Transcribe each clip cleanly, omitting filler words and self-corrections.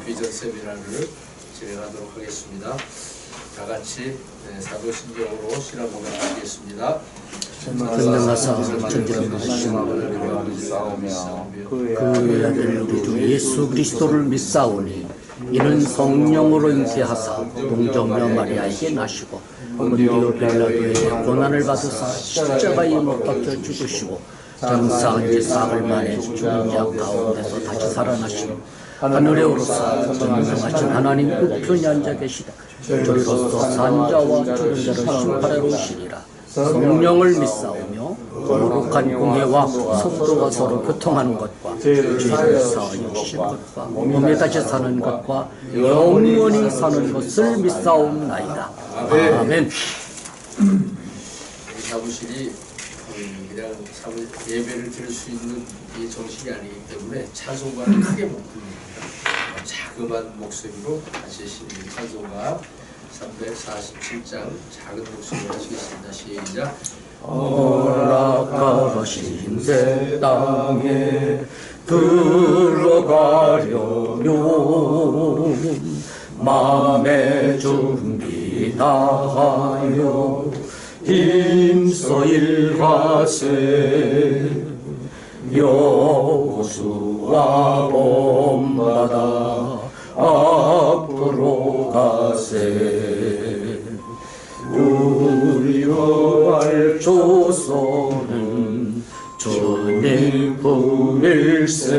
비전 세미나를 진행하도록 하겠습니다. 다 같이 사도신경으로 신앙 고백하겠습니다. 전능하사 전지를 믿사오며 그의 아들 우리 주 예수 그리스도를 믿사오니 이는 성령으로 잉태하사 동정녀 마리아에게 나시고 본디오 빌라도에게 고난을 받으사 십자가에 못 박혀 죽으시고 장사한 지 사흘 만에 죽은 자 가운데서 다시 살아나시고 하늘에 오르사 전능하신 하나님 우편에 앉아 계시다. 저리로서 산자와 죽은 자를 심판하러 오시리라. 성령을 믿사오며 거룩한 공회와 성도가 서로 교통하는 것과 죄를 사하여 주신 것과 몸에 다시 사는 것과 영원히 사는 것을 믿사옵나이다. 아멘. 사무실이 그냥 예배를 드릴 수 있는 이 정신이 아니기 때문에 찬송가를 크게 못 부릅니다. 자그마한 목소리로 다시 찬송가 347장 작은 목소리로 하시겠습니다. 시작. 허락하신 새 땅에 들어가려면 맘의 준비 다하여 힘써 일하세. 여호수아 본받아 앞으로 가세. 우리 여호와의 조소는 주님 품일세.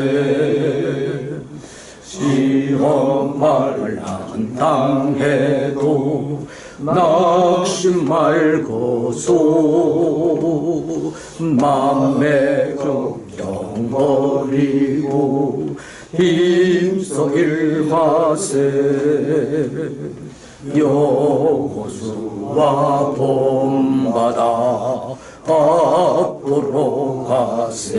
시험을 안 당해도 낙심 말고서 맘의 걱정 버리고 힘써 일하세. 여호수아 본받아 앞으로 가세.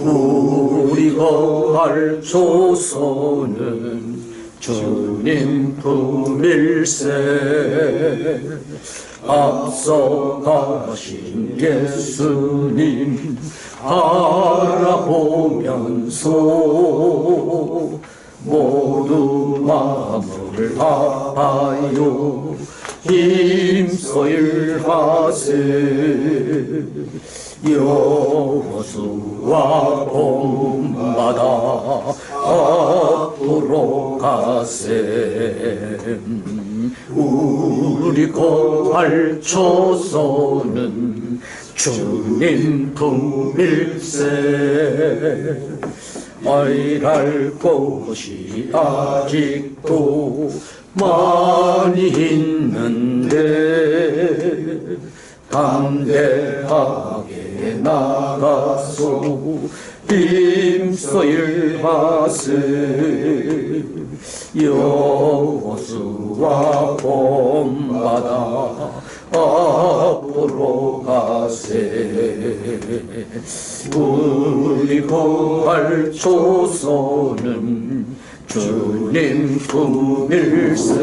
우리 거할 조소는 주님 품일세. 앞서 가신 예수님 바라보면서 모두 마음을 다하여 힘써 일하세. 여호수아 본받아 앞으로 가세. 우리 거할 조소는 주님 품일세. 아이랄 것이 아직도 많이 있는데 담대하게 나가서 힘써 일하세. 여호수아 본받아 앞으로 가세. 우리 거할 조소는 주님 품일세.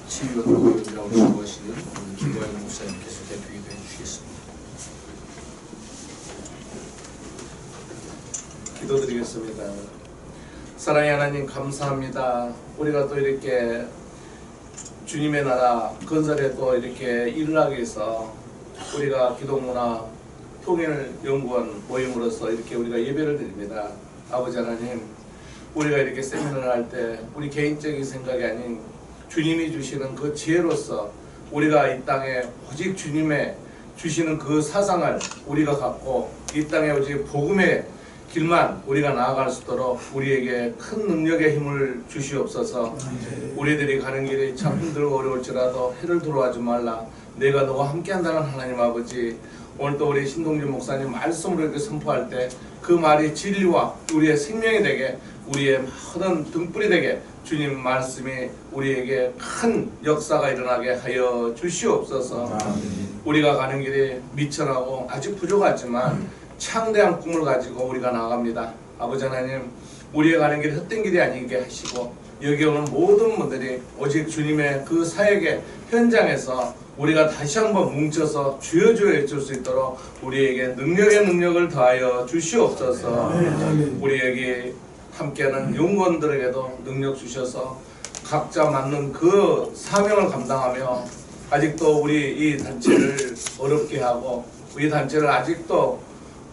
치유 프로그램이라고 수고하시는 김광현 목사님께서 대표기도 해주시겠습니다. 기도드리겠습니다. 사랑의 하나님 감사합니다. 우리가 또 이렇게 주님의 나라 건설에 또 이렇게 일을 하기 위해서 우리가 기독문화 통일연구원 모임으로서 이렇게 우리가 예배를 드립니다. 아버지 하나님, 우리가 이렇게 세미나를 할 때 우리 개인적인 생각이 아닌 주님이 주시는 그 지혜로서 우리가 이 땅에 오직 주님의 주시는 그 사상을 우리가 갖고 이 땅에 오직 복음의 길만 우리가 나아갈 수 있도록 우리에게 큰 능력의 힘을 주시옵소서. 우리들이 가는 길이 참 힘들고 어려울지라도 해를 들어하지 말라. 내가 너와 함께한다는 하나님 아버지, 오늘 또 우리 신동진 목사님 말씀으로 이렇게 선포할 때 그 말이 진리와 우리의 생명이 되게, 우리의 모든 등불이 되게 주님 말씀이 우리에게 큰 역사가 일어나게 하여 주시옵소서. 우리가 가는 길이 미천하고 아직 부족하지만 창대한 꿈을 가지고 우리가 나갑니다. 아버지 하나님, 우리의 가는 길이 헛된 길이 아니게 하시고 여기 오는 모든 분들이 오직 주님의 그 사역의 현장에서 우리가 다시 한번 뭉쳐서 주여 주여 외칠 수 있도록 우리에게 능력의 능력을 더하여 주시옵소서. 우리에게 함께하는 용건들에게도 능력 주셔서 각자 맞는 그 사명을 감당하며 아직도 우리 이 단체를 어렵게 하고 우리 단체를 아직도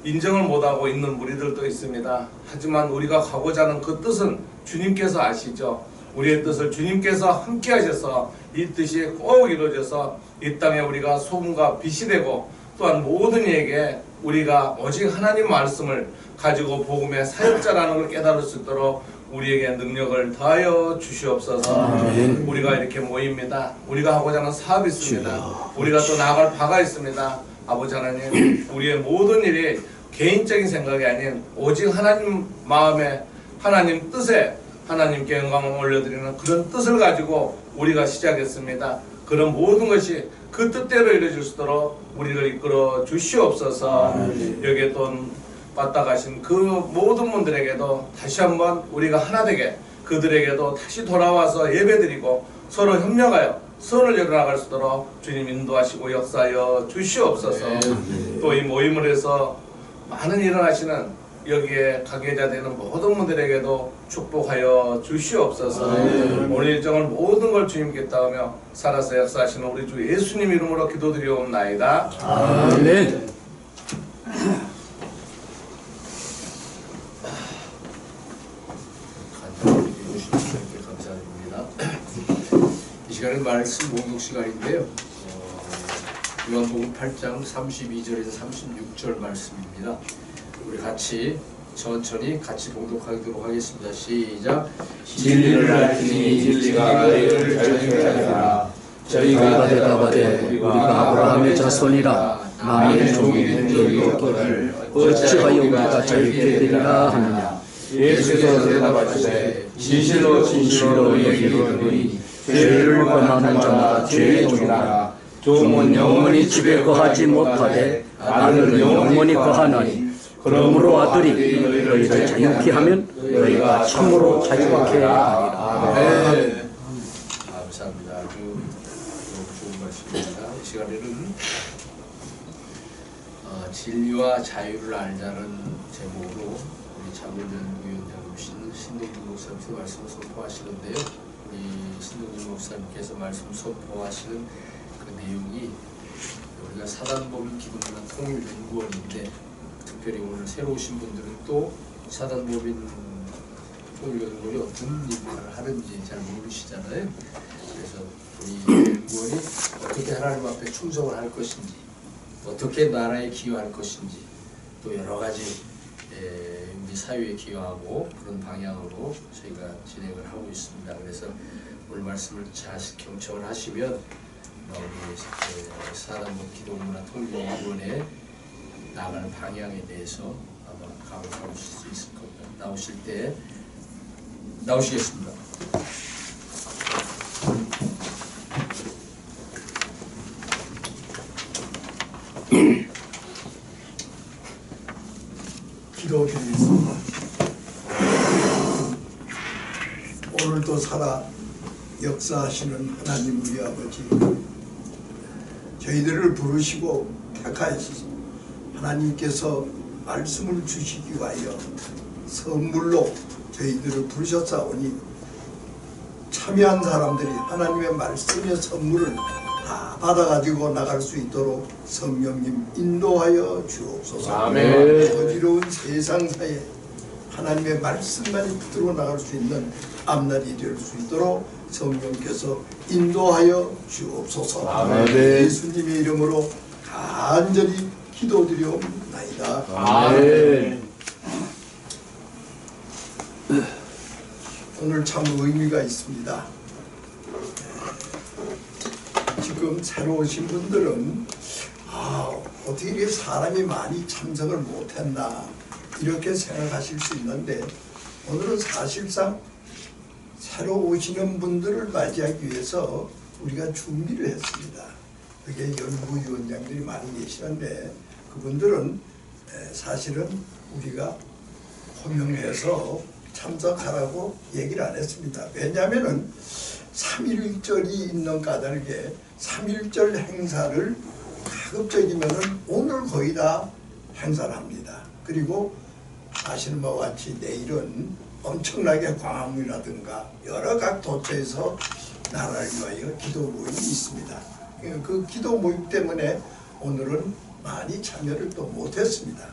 인정을 못하고 있는 무리들도 있습니다. 하지만 우리가 가고자 하는 그 뜻은 주님께서 아시죠. 우리의 뜻을 주님께서 함께 하셔서 이 뜻이 꼭 이루어져서 이 땅에 우리가 소금과 빛이 되고 또한 모든 이에게 우리가 오직 하나님 말씀을 가지고 복음의 사역자라는 걸 깨달을 수 있도록 우리에게 능력을 더하여 주시옵소서. 우리가 이렇게 모입니다. 우리가 하고자 하는 사업이 있습니다. 우리가 또 나아갈 바가 있습니다. 아버지 하나님, 우리의 모든 일이 개인적인 생각이 아닌 오직 하나님 마음에 하나님 뜻에 하나님께 영광을 올려드리는 그런 뜻을 가지고 우리가 시작했습니다. 그런 모든 것이 그 뜻대로 이루어질 수 있도록 우리를 이끌어 주시옵소서. 여기에 또 왔다 가신 그 모든 분들에게도 다시 한번 우리가 하나 되게 그들에게도 다시 돌아와서 예배드리고 서로 협력하여 선을 열어나갈 수 있도록 주님 인도하시고 역사하여 주시옵소서. 또 이 모임을 해서 많은 일을 하시는 여기에 관계자 되는 모든 분들에게도 축복하여 주시옵소서. 오늘 일정을 모든 걸 주님께 따르며 살아서 역사하시는 우리 주 예수님 이름으로 기도드리옵나이다. 아멘. 감사드립니다. 이 시간은 말씀 봉독 시간인데요. 요한복음 8장 32절에서 36절 말씀입니다. 우리 같이 천천히 같이 봉독하도록 하겠습니다. 시작. 진리를 알지니 진리가 너희를 자유케 하리라. 저희가 대답하되 우리가 아브라함의 자손이라 남의 종이 된 적이 없거늘 어찌하여 우리가 자유케 되리라 하느냐. 예수께서 대답하시되 진실로 진실로 너희에게 이르노니 죄를 범하는 자마다 죄의 종이라. 종은 영원히 집에 거하지 못하되 아들은 영원히 거하나니 그러므로 아들이 너희를 자유케 하면 너희가 참으로 자유케 하리라. 아멘. 감사합니다. 아주 좋은 말씀입니다. 이 시간에는 진리와 자유를 알자는 제목으로 우리 장훈전 위원장이신 신동준 목사님께서 말씀을 선포하시는데요. 우리 신동준 목사님께서 말씀 선포하시는 그 내용이 우리가 사단법인 기독교는 통일연구원인데 특별히 오늘 새로 오신 분들은 또 사단법인 통일연구원이 어떤 일을 하는지 잘 모르시잖아요. 그래서 우리 연구원이 어떻게 하나님 앞에 충성을 할 것인지, 어떻게 나라에 기여할 것인지, 또 여러 가지 우리 사회에 기여하고 그런 방향으로 저희가 진행을 하고 있습니다. 그래서 오늘 말씀을 잘 경청을 하시면 우리 사단법 기독문화 통일연구원에 나아가는 방향에 대해서 아마 감을 잡으실 수 있을 겁니다. 나오실 때 나오시겠습니다. 기도드리겠습니다. 오늘도 살아 역사하시는 하나님 우리 아버지, 저희들을 부르시고 택하여서 하나님께서 말씀을 주시기 위하여 선물로 저희들을 부르셨사오니 참여한 사람들이 하나님의 말씀의 선물을 다 받아가지고 나갈 수 있도록 성령님 인도하여 주옵소서. 아멘. 어지러운 세상사에 하나님의 말씀만이 붙들어 나갈 수 있는 앞날이 될 수 있도록 성령께서 인도하여 주옵소서. 아멘. 예수님의 이름으로 간절히 기도드리옵나이다. 아멘. 오늘 참 의미가 있습니다. 지금 새로 오신 분들은 어떻게 이렇게 사람이 많이 참석을 못했나 이렇게 생각하실 수 있는데, 오늘은 사실상 새로 오시는 분들을 맞이하기 위해서 우리가 준비를 했습니다. 여기에 연구위원장들이 많이 계시는데 그분들은 사실은 우리가 호명해서 참석하라고 얘기를 안 했습니다. 왜냐하면은 3.1절이 있는 까닭에 3.1절 행사를 가급적이면은 오늘 거의 다 행사를 합니다. 그리고 아시는 바와 같이 내일은 엄청나게 광화문이라든가 여러 각 도처에서 나라를 위하여 기도 모임이 있습니다. 그 기도 모임 때문에 오늘은 많이 참여를 또 못했습니다.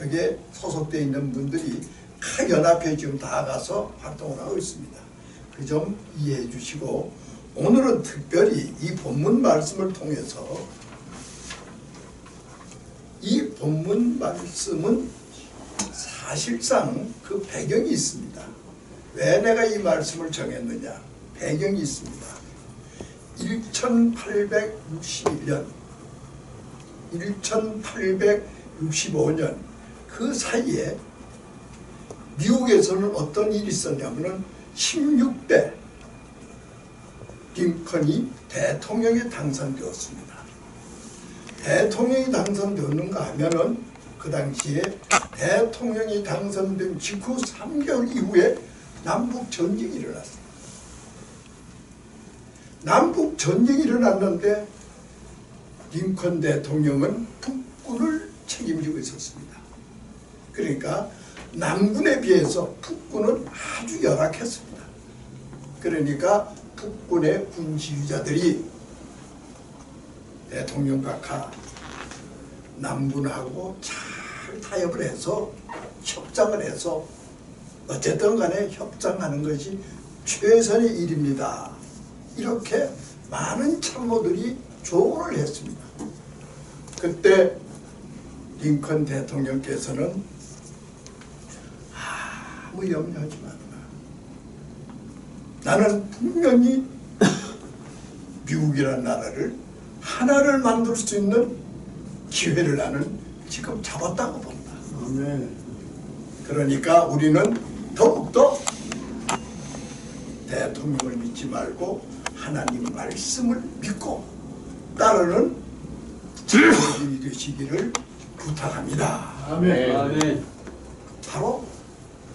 여기에 소속되어 있는 분들이 각 연합회에 지금 다 가서 활동을 하고 있습니다. 그 점 이해해 주시고 오늘은 특별히 이 본문 말씀을 통해서 이 본문 말씀은 사실상 그 배경이 있습니다. 왜 내가 이 말씀을 정했느냐? 배경이 있습니다. 1861년, 1865년 그 사이에 미국에서는 어떤 일이 있었냐면은 16대 링컨이 대통령에 당선되었습니다. 대통령이 당선되었는가 하면은 그 당시에 대통령이 당선된 직후 3개월 이후에 남북 전쟁이 일어났습니다. 남북 전쟁이 일어났는데 링컨 대통령은 북군을 책임지고 있었습니다. 그러니까 남군에 비해서 북군은 아주 열악했습니다. 그러니까 북군의 군 지휘자들이 대통령 각하 남군하고 잘 타협을 해서 협상을 해서 어쨌든 간에 협상하는 것이 최선의 일입니다. 이렇게 많은 참모들이 조언을 했습니다. 그때 링컨 대통령께서는 아무 염려하지 마라. 나는 분명히 미국이라는 나라를 하나를 만들 수 있는 기회를 나는 지금 잡았다고 본다. 그러니까 우리는 더욱더 대통령을 믿지 말고 하나님 말씀을 믿고 따르는 자녀들이 되시기를 부탁합니다. 아멘. 바로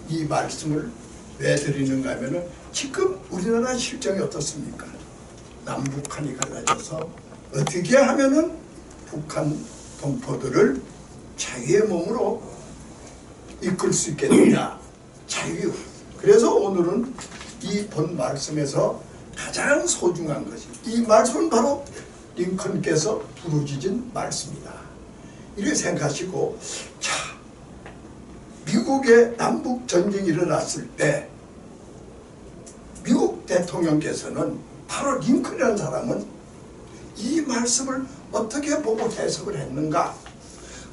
이 말씀을 왜 드리는가 하면은 지금 우리나라 실정이 어떻습니까? 남북한이 갈라져서 어떻게 하면은 북한 동포들을 자유의 몸으로 이끌 수 있겠느냐? 자유. 그래서 오늘은 이 본 말씀에서 가장 소중한 것이 이 말씀은 바로 링컨께서 부르짖은 말씀이다. 이렇게 생각하시고 자 미국의 남북 전쟁이 일어났을 때 미국 대통령께서는 바로 링컨이라는 사람은 이 말씀을 어떻게 보고 해석을 했는가?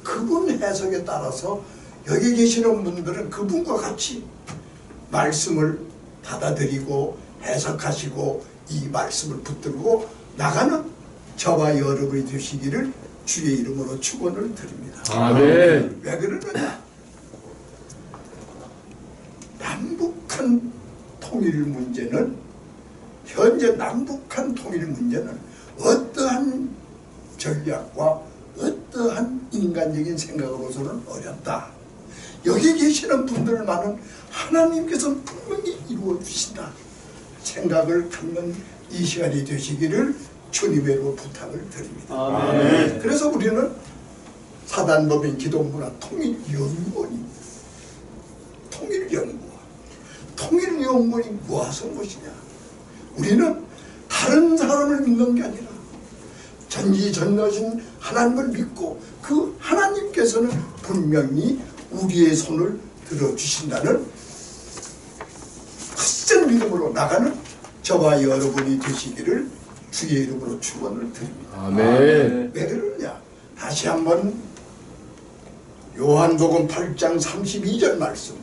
그분 해석에 따라서 여기 계시는 분들은 그분과 같이 말씀을 받아들이고 해석하시고 이 말씀을 붙들고 나가는 저와 여러분이 되시기를 주의 이름으로 축원을 드립니다. 아멘. 왜 그러느냐? 남북한 통일 문제는 현재 남북한 통일 문제는 어떠한 전략과 어떠한 인간적인 생각으로서는 어렵다. 여기 계시는 분들만은 하나님께서 분명히 이루어 주신다. 생각을 갖는 이 시간이 되시기를 주님으로 부탁을 드립니다. 아멘. 그래서 우리는 사단법인 기독문화 통일연구원입니다. 통일연구원. 통일연구원이 무엇을 것이냐? 우리는 다른 사람을 믿는 게 아니라 전지전능하신 하나님을 믿고 그 하나님께서는 분명히 우리의 손을 들어주신다는 확실한 믿음으로 나가는 저와 여러분이 되시기를 주의 이름으로 축원을 드립니다. 아멘. 왜 그러냐? 다시 한번 요한복음 8장 32절 말씀.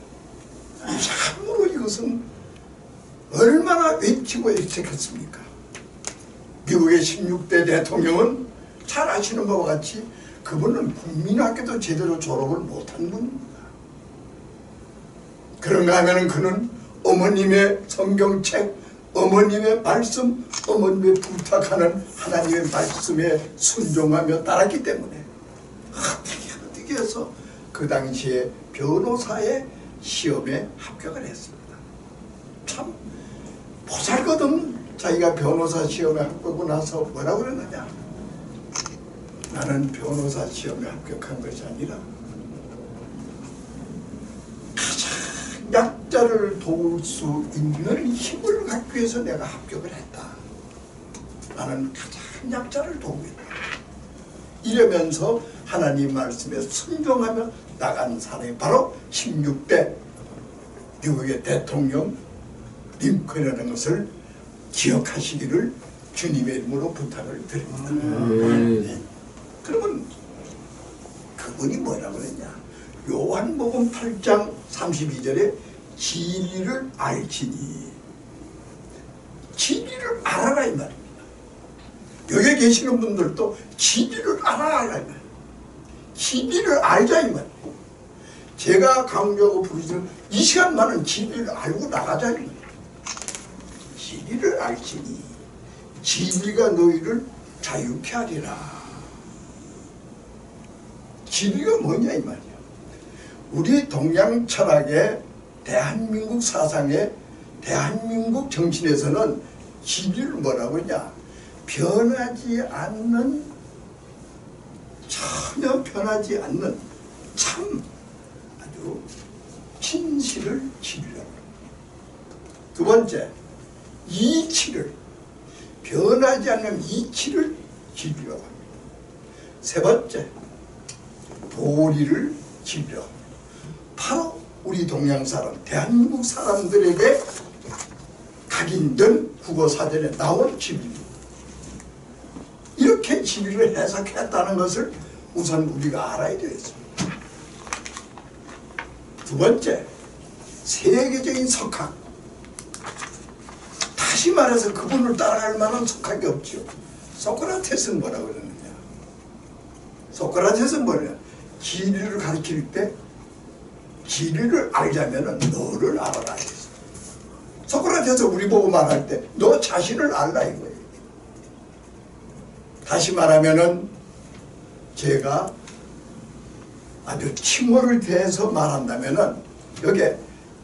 참으로 이것은 얼마나 외치고 애책했습니까? 미국의 16대 대통령은 잘 아시는 바와 같이 그분은 국민학교도 제대로 졸업을 못한 분입니다. 그런가 하면 그는 어머님의 성경책, 어머님의 말씀, 어머님의 부탁하는 하나님의 말씀에 순종하며 따랐기 때문에 어떻게 해서 그 당시에 변호사의 시험에 합격을 했습니다. 참 보잘것없는 자기가 변호사 시험에 합격하고 나서 뭐라고 그랬느냐? 나는 변호사 시험에 합격한 것이 아니라 가장 약자를 도울 수 있는 힘을 갖기 위해서 내가 합격을 했다. 나는 가장 약자를 도우겠다. 이러면서 하나님 말씀에 순종하며 나간 사람이 바로 16대 미국의 대통령 링컨이라는 것을 기억하시기를 주님의 이름으로 부탁을 드립니다. 네. 그러면 그분이 뭐라고 그랬냐? 요한복음 8장 32절에 진리를 알지니, 진리를 알아라 이 말입니다. 여기 계시는 분들도 진리를 알아라 이 말이에요. 진리를 알자 이 말이에요. 제가 강조하고 부르짖는 이 시간만은 진리를 알고 나가자 이 말이에요. 진리를 알지니 진리가 너희를 자유케 하리라. 진리가 뭐냐 이 말이야. 우리 동양 철학의 대한민국 사상의 대한민국 정신에서는 진리를 뭐라고 하냐? 변하지 않는, 전혀 변하지 않는 참 아주 진실을 진리라고 합니다. 두 번째, 이치를, 변하지 않는 이치를 진리라고 합니다. 세 번째, 도리를 진리라고 합니다. 바로 우리 동양 사람, 대한민국 사람들에게 각인된 국어사전에 나온 진리입니다. 이렇게 진리를 해석했다는 것을 우선 우리가 알아야 되겠습니다. 두 번째, 세계적인 석학. 다시 말해서 그분을 따라갈 만한 석학이 없죠. 소크라테스는 뭐라고 그러느냐? 소크라테스는 뭐냐? 진리를 가르칠 때 진리를 알자면은 너를 알아라 했어. 소크라테스 우리 보고 말할 때 너 자신을 알라 이거예요. 다시 말하면은 제가 아주 칭호를 대해서 말한다면은 여기에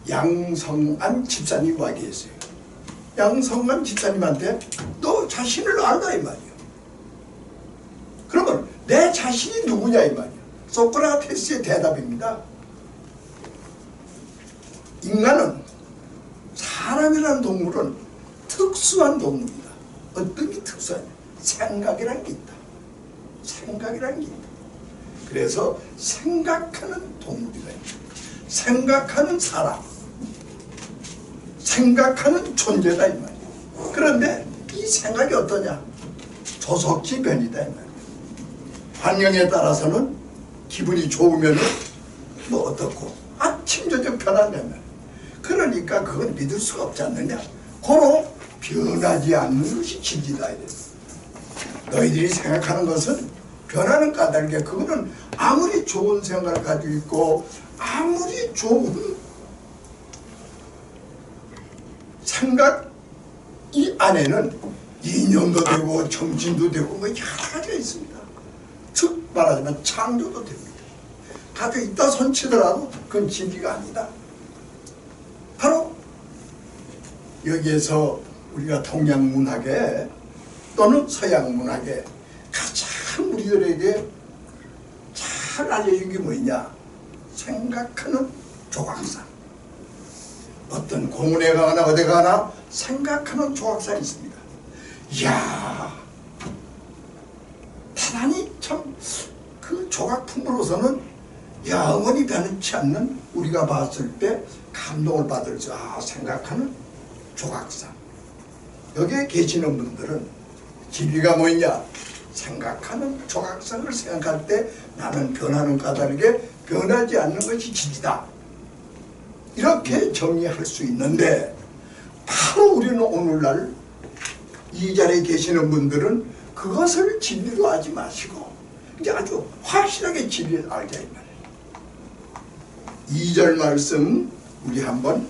양성안 집사님 와 계세요. 양성안 집사님한테 너 자신을 알라 이 말이에요. 그러면 내 자신이 누구냐 이 말이에요. 소크라테스의 대답입니다. 인간은, 사람이라는 동물은 특수한 동물이다. 어떤 게 특수하냐? 생각이라는 게 있다. 생각이라는 게 있다. 그래서 생각하는 동물이다. 생각하는 사람, 생각하는 존재다 이 말이에요. 그런데 이 생각이 어떠냐? 조석지변이다 이 말이에요. 환경에 따라서는 기분이 좋으면 뭐 어떻고 아침 저녁 변한다면, 그러니까 그건 믿을 수가 없지 않느냐. 고로 변하지 않는 것이 진리다 이래. 너희들이 생각하는 것은 변하는 까닭에, 그거는 아무리 좋은 생각을 가지고 있고 아무리 좋은 생각 이 안에는 인연도 되고 정신도 되고 뭐 여러 가지가 있습니다. 즉 말하자면 창조도 됩니다. 가지고 있다 손치더라도 그건 진리가 아니다. 바로 여기에서 우리가 동양 문학에 또는 서양 문학에 가장 우리들에게 잘 알려진 게 뭐냐? 생각하는 조각상. 어떤 공원에 가거나 어디 가나 생각하는 조각상이 있습니다. 이야, 대단히 참 그 조각품으로서는 영원히 변치 않는, 우리가 봤을 때 감동을 받을 수, 생각하는 조각상. 여기에 계시는 분들은 진리가 뭐냐? 생각하는 조각상을 생각할 때 나는 변하는 까닭에 변하지 않는 것이 진리다. 이렇게 정의할 수 있는데, 바로 우리는 오늘날 이 자리에 계시는 분들은 그것을 진리로 하지 마시고 이제 아주 확실하게 진리를 알자 이 말이에요. 2절 말씀 우리 한번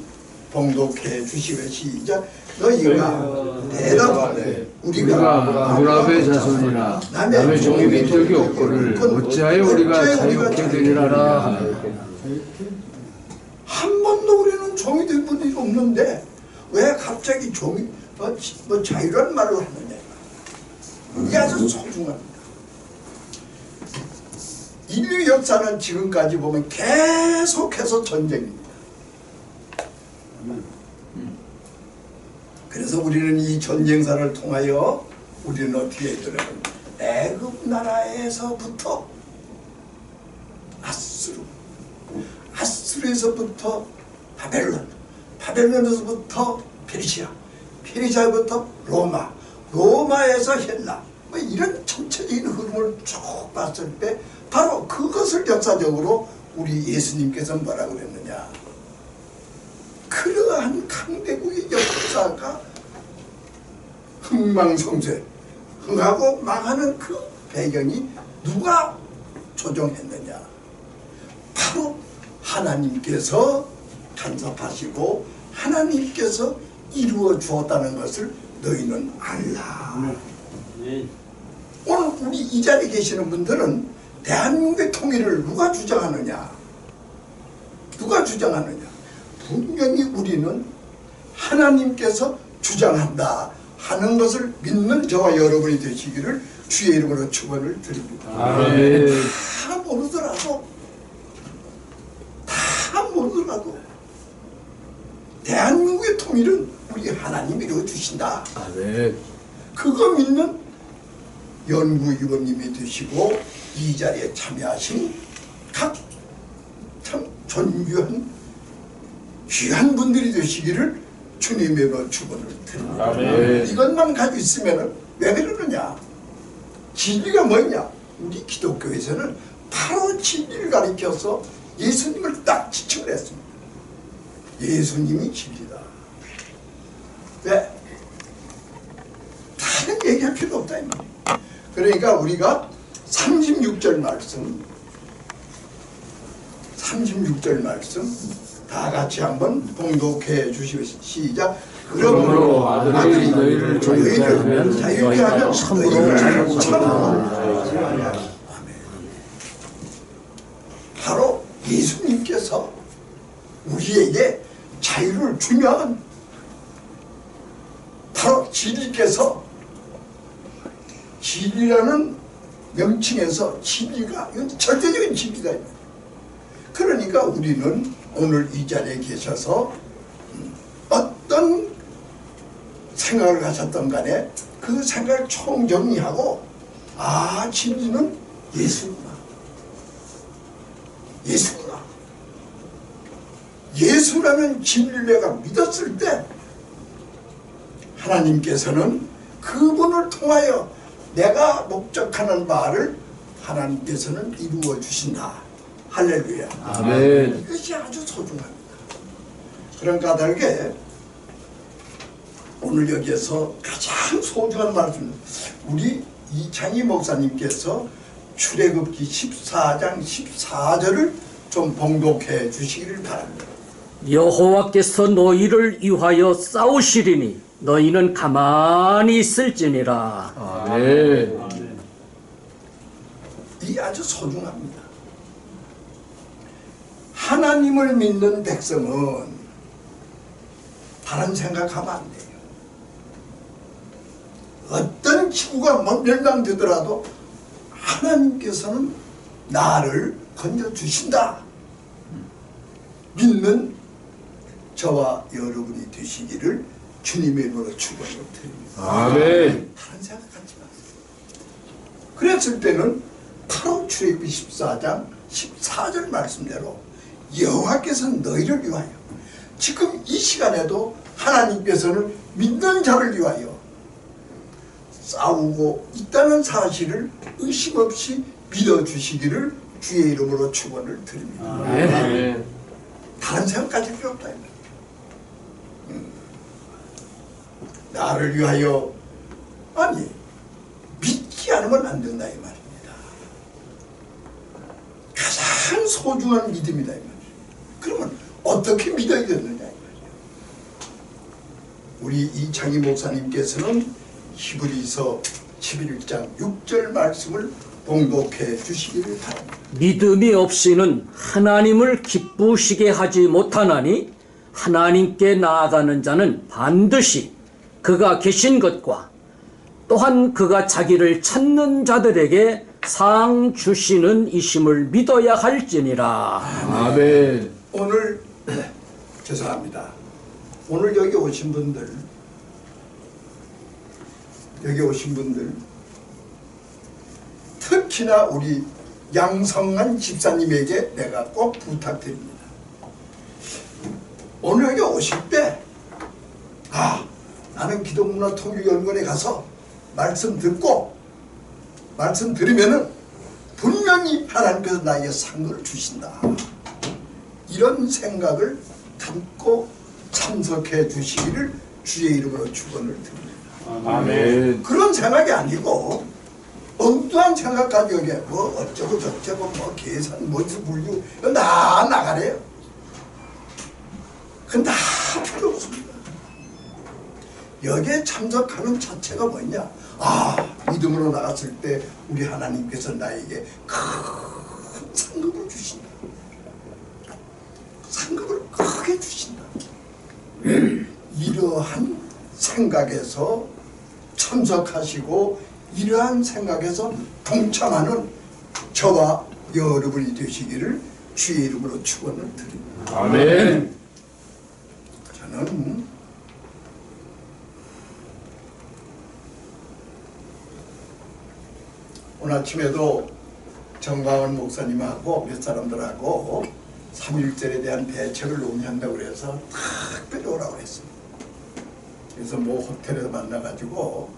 봉독해 주시면 시작. 너희가 대답하되 우리가 아브라함의 자손이나 남의 종이 밑들기 없거를 어찌하여 우리가 자유케 되리라 하네. 한 번도 우리는 종이 될 분이 없는데 왜 갑자기 종이 뭐 자유란 말을 하느냐. 이게 아주 소중합니다. 인류 역사는 지금까지 보면 계속해서 전쟁입니다. 그래서 우리는 이 전쟁사를 통하여 우리는 어떻게 했더라고요. 애굽 나라에서부터 아수르에서부터 바벨론, 바벨론에서부터 페르시아, 페르시아부터 로마, 로마에서 헬라, 뭐 이런 전체적인 흐름을 쭉 봤을 때 바로 그것을 역사적으로 우리 예수님께서 뭐라고 그랬느냐. 그러한 강대국의 역사가 흥망성쇠, 흥하고 망하는 그 배경이 누가 조정했느냐. 바로 하나님께서 간섭하시고 하나님께서 이루어 주었다는 것을 너희는 알라. 오늘 우리 이 자리에 계시는 분들은 대한민국의 통일을 누가 주장하느냐? 누가 주장하느냐? 분명히 우리는 하나님께서 주장한다 하는 것을 믿는 저와 여러분이 되시기를 주의 이름으로 축원을 드립니다. 아멘. 다 모르더라도 대한민국의 통일은 우리 하나님이 이루어 주신다. 아멘. 그거 믿는 연구위원님이 되시고 이 자리에 참여하신 각 참 존귀한 귀한 분들이 되시기를 주님의 축원을 드립니다. 아멘. 이것만 가지고 있으면 왜 그러느냐? 진리가 뭐냐? 우리 기독교에서는 바로 진리를 가리켜서 예수님을 딱 지칭을 했습니다. 예수님이 진리다. 왜? 다른 얘기할 필요 없다 이 말이에요. 그러니까 우리가 36절 말씀 다 같이 한번 봉독해 주시겠습니다. 시작. 그러므로 아들이 너희를 자유케 하면 너희가 참으로 자유하리라. 바로 예수님께서 우리에게 자유를 주면 바로 진리께서 진리라는 명칭에서 진리가 이건 절대적인 진리다. 그러니까 우리는 오늘 이 자리에 계셔서 어떤 생각을 가졌던 간에 그 생각을 총정리하고 아 진리는 예수구나. 예수라는 진리를 내가 믿었을 때 하나님께서는 그분을 통하여 내가 목적하는 바를 하나님께서는 이루어 주신다. 할렐루야. 아멘. 이것이 아주 소중합니다. 그런 까닭에 오늘 여기에서 가장 소중한 말씀, 우리 이창희 목사님께서 출애굽기 14장 14절을 좀 봉독해 주시기를 바랍니다. 여호와께서 너희를 위하여 싸우시리니 너희는 가만히 있을지니라. 아멘. 이 아주 소중합니다. 하나님을 믿는 백성은 다른 생각하면 안 돼요. 어떤 지구가 멸망되더라도 하나님께서는 나를 건져주신다. 믿는 저와 여러분이 되시기를 주님의 이름으로 축원을 드립니다. 아멘. 다른 생각 갖지 마세요. 그랬을 때는 바로 출애굽기 14장 14절 말씀대로 여호와께서는 너희를 위하여 지금 이 시간에도 하나님께서는 믿는 자를 위하여 싸우고 있다는 사실을 의심 없이 믿어주시기를 주의 이름으로 축원을 드립니다. 아멘. 다른 생각 가질 필요 없다. 나를 위하여 아니 믿지 않으면 안 된다 이 말입니다. 가장 소중한 믿음이다 이 말이에요. 그러면 어떻게 믿어야 되느냐 이 말이에요. 우리 이창희 목사님께서는 히브리서 11장 6절 말씀을 봉독해 주시기를 바랍니다. 믿음이 없이는 하나님을 기쁘시게 하지 못하나니 하나님께 나아가는 자는 반드시 그가 계신 것과 또한 그가 자기를 찾는 자들에게 상 주시는 이심을 믿어야 할지니라. 아멘. 오늘 죄송합니다. 오늘 여기 오신 분들 특히나 우리 양성한 집사님에게 내가 꼭 부탁드립니다. 오늘 여기 오실 때 나는 기독문화통일연구원에 가서 말씀 들으면은 분명히 하나님께서 나에게 상급을 주신다, 이런 생각을 갖고 참석해 주시기를 주의 이름으로 축원을 드립니다. 아멘. 그런 생각이 아니고 엉뚱한 생각 가지고 이게 뭐 어쩌고 저쩌고 뭐 계산 뭐지 물류 다 나가래요. 그건 다 필요 없습니다. 여기에 참석하는 자체가 뭐냐? 믿음으로 나갔을 때 우리 하나님께서 나에게 큰 상급을 주신다. 상급을 크게 주신다. 이러한 생각에서 참석하시고 이러한 생각에서 동참하는 저와 여러분이 되시기를 주의 이름으로 축원을 드립니다. 아멘. 저는 오늘 아침에도 정광훈 목사님하고 몇 사람들하고 3.1절에 대한 대책을 논의한다고 그래서 특별히 오라고 했습니다. 그래서 뭐 호텔에서 만나가지고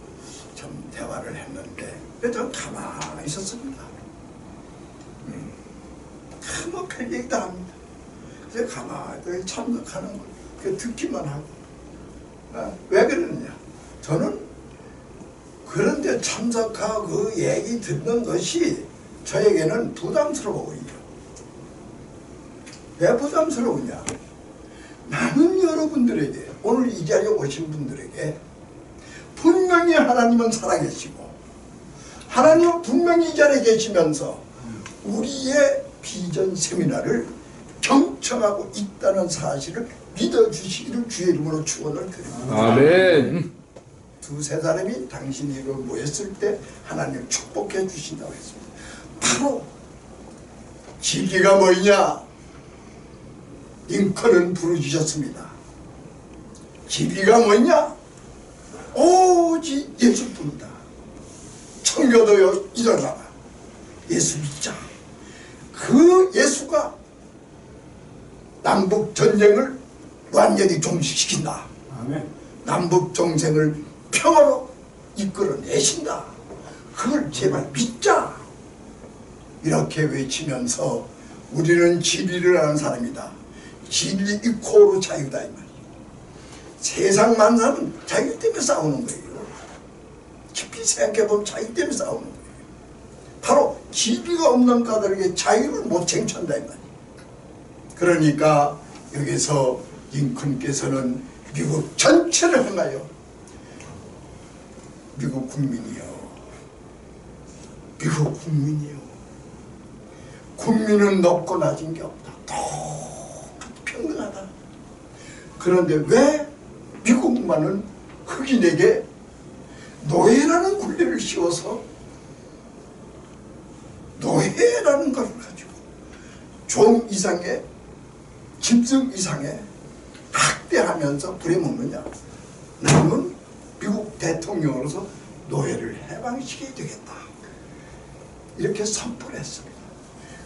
좀 대화를 했는데 저는 가만히 있었습니다. 뭐 별 얘기도 합니다. 그래서 가만히 참석하는 거 듣기만 하고. 왜 그러느냐? 저는 그런데 참석하고 그 얘기 듣는 것이 저에게는 부담스러워요. 왜 부담스러우냐? 나는 여러분들에게, 오늘 이 자리에 오신 분들에게 분명히 하나님은 살아계시고 하나님은 분명히 이 자리에 계시면서 우리의 비전 세미나를 경청하고 있다는 사실을 믿어주시기를 주의 이름으로 축원을 드립니다. 아멘. 두세 사람이 당신이 모였을 때 하나님을 축복해 주신다고 했습니다. 바로 진리가 뭐냐? 링컨은 부르주셨습니다. 진리가 뭐냐? 오직 예수뿐이다. 청교도여 일어나라. 예수 믿자. 그 예수가 남북 전쟁을 완전히 종식시킨다. 남북 정쟁을 평화로 이끌어내신다. 그걸 제발 믿자. 이렇게 외치면서 우리는 진리를 아는 사람이다. 진리 이코로 자유다 이 말이에요. 세상 만사는 자유 때문에 싸우는 거예요. 깊이 생각해보면 자유 때문에 싸우는 거예요. 바로 진리가 없는 까닭에 자유를 못 쟁취한다 이 말이에요. 그러니까 여기서 링컨께서는 미국 전체를 향하여 미국 국민이요, 국민은 높고 낮은 게 없다. 똑같이 평등하다. 그런데 왜 미국만은 흑인에게 노예라는 굴레를 씌워서 노예라는 걸 가지고 종 이상의 짐승 이상의 학대하면서 부려먹느냐? 나는 미국 대통령으로서 노예를 해방시켜야 되겠다. 이렇게 선포를 했습니다.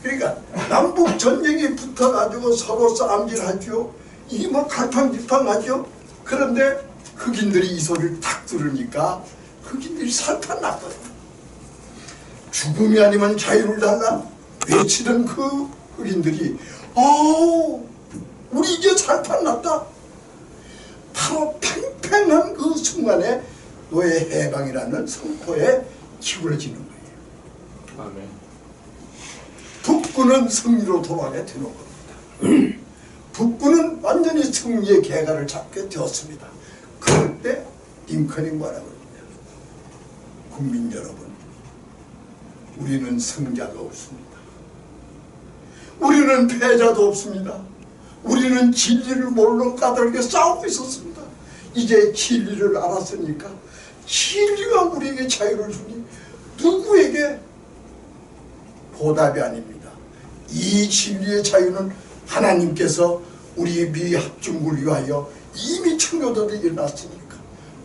그러니까 남북 전쟁이 붙어가지고 서로 싸움질하죠. 이게 뭐 갈팡질팡하죠. 그런데 흑인들이 이 소리를 딱 들으니까 흑인들이 살판났거든요. 죽음이 아니면 자유를 달라 외치던 그 흑인들이 우리 이제 살판났다. 바로 팽팽한 그 순간에 노예 해방이라는 선포에 기울어지는 거예요. 아멘. 북군은 승리로 돌아가게 되는 겁니다. 북군은 완전히 승리의 개가를 잡게 되었습니다. 그럴 때 링컨이 뭐라고 그러냐? 국민 여러분, 우리는 승자가 없습니다. 우리는 패자도 없습니다. 우리는 진리를 모르는 까닭에 싸우고 있었습니다. 이제 진리를 알았으니까 진리가 우리에게 자유를 주니 누구에게 보답이 아닙니다. 이 진리의 자유는 하나님께서 우리 미합중국을 위하여 이미 청교도들이 일어났으니까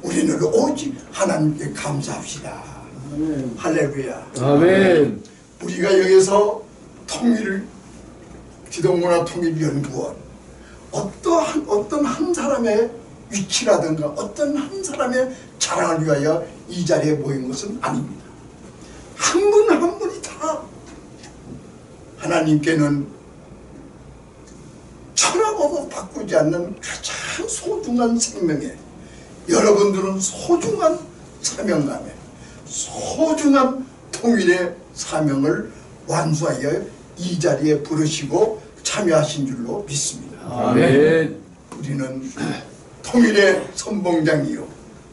우리는 오직 하나님께 감사합시다. 할렐루야. 아멘. 우리가 여기서 기독문화통일연구원 어떤 한 사람의 위치라든가 어떤 한 사람의 자랑을 위하여 이 자리에 모인 것은 아닙니다. 한 분 한 분이 다 하나님께는 천하고도 바꾸지 않는 가장 소중한 생명에 여러분들은 소중한 사명감에 소중한 통일의 사명을 완수하여 이 자리에 부르시고 참여하신 줄로 믿습니다. 아멘. 우리는 통일의 선봉장이요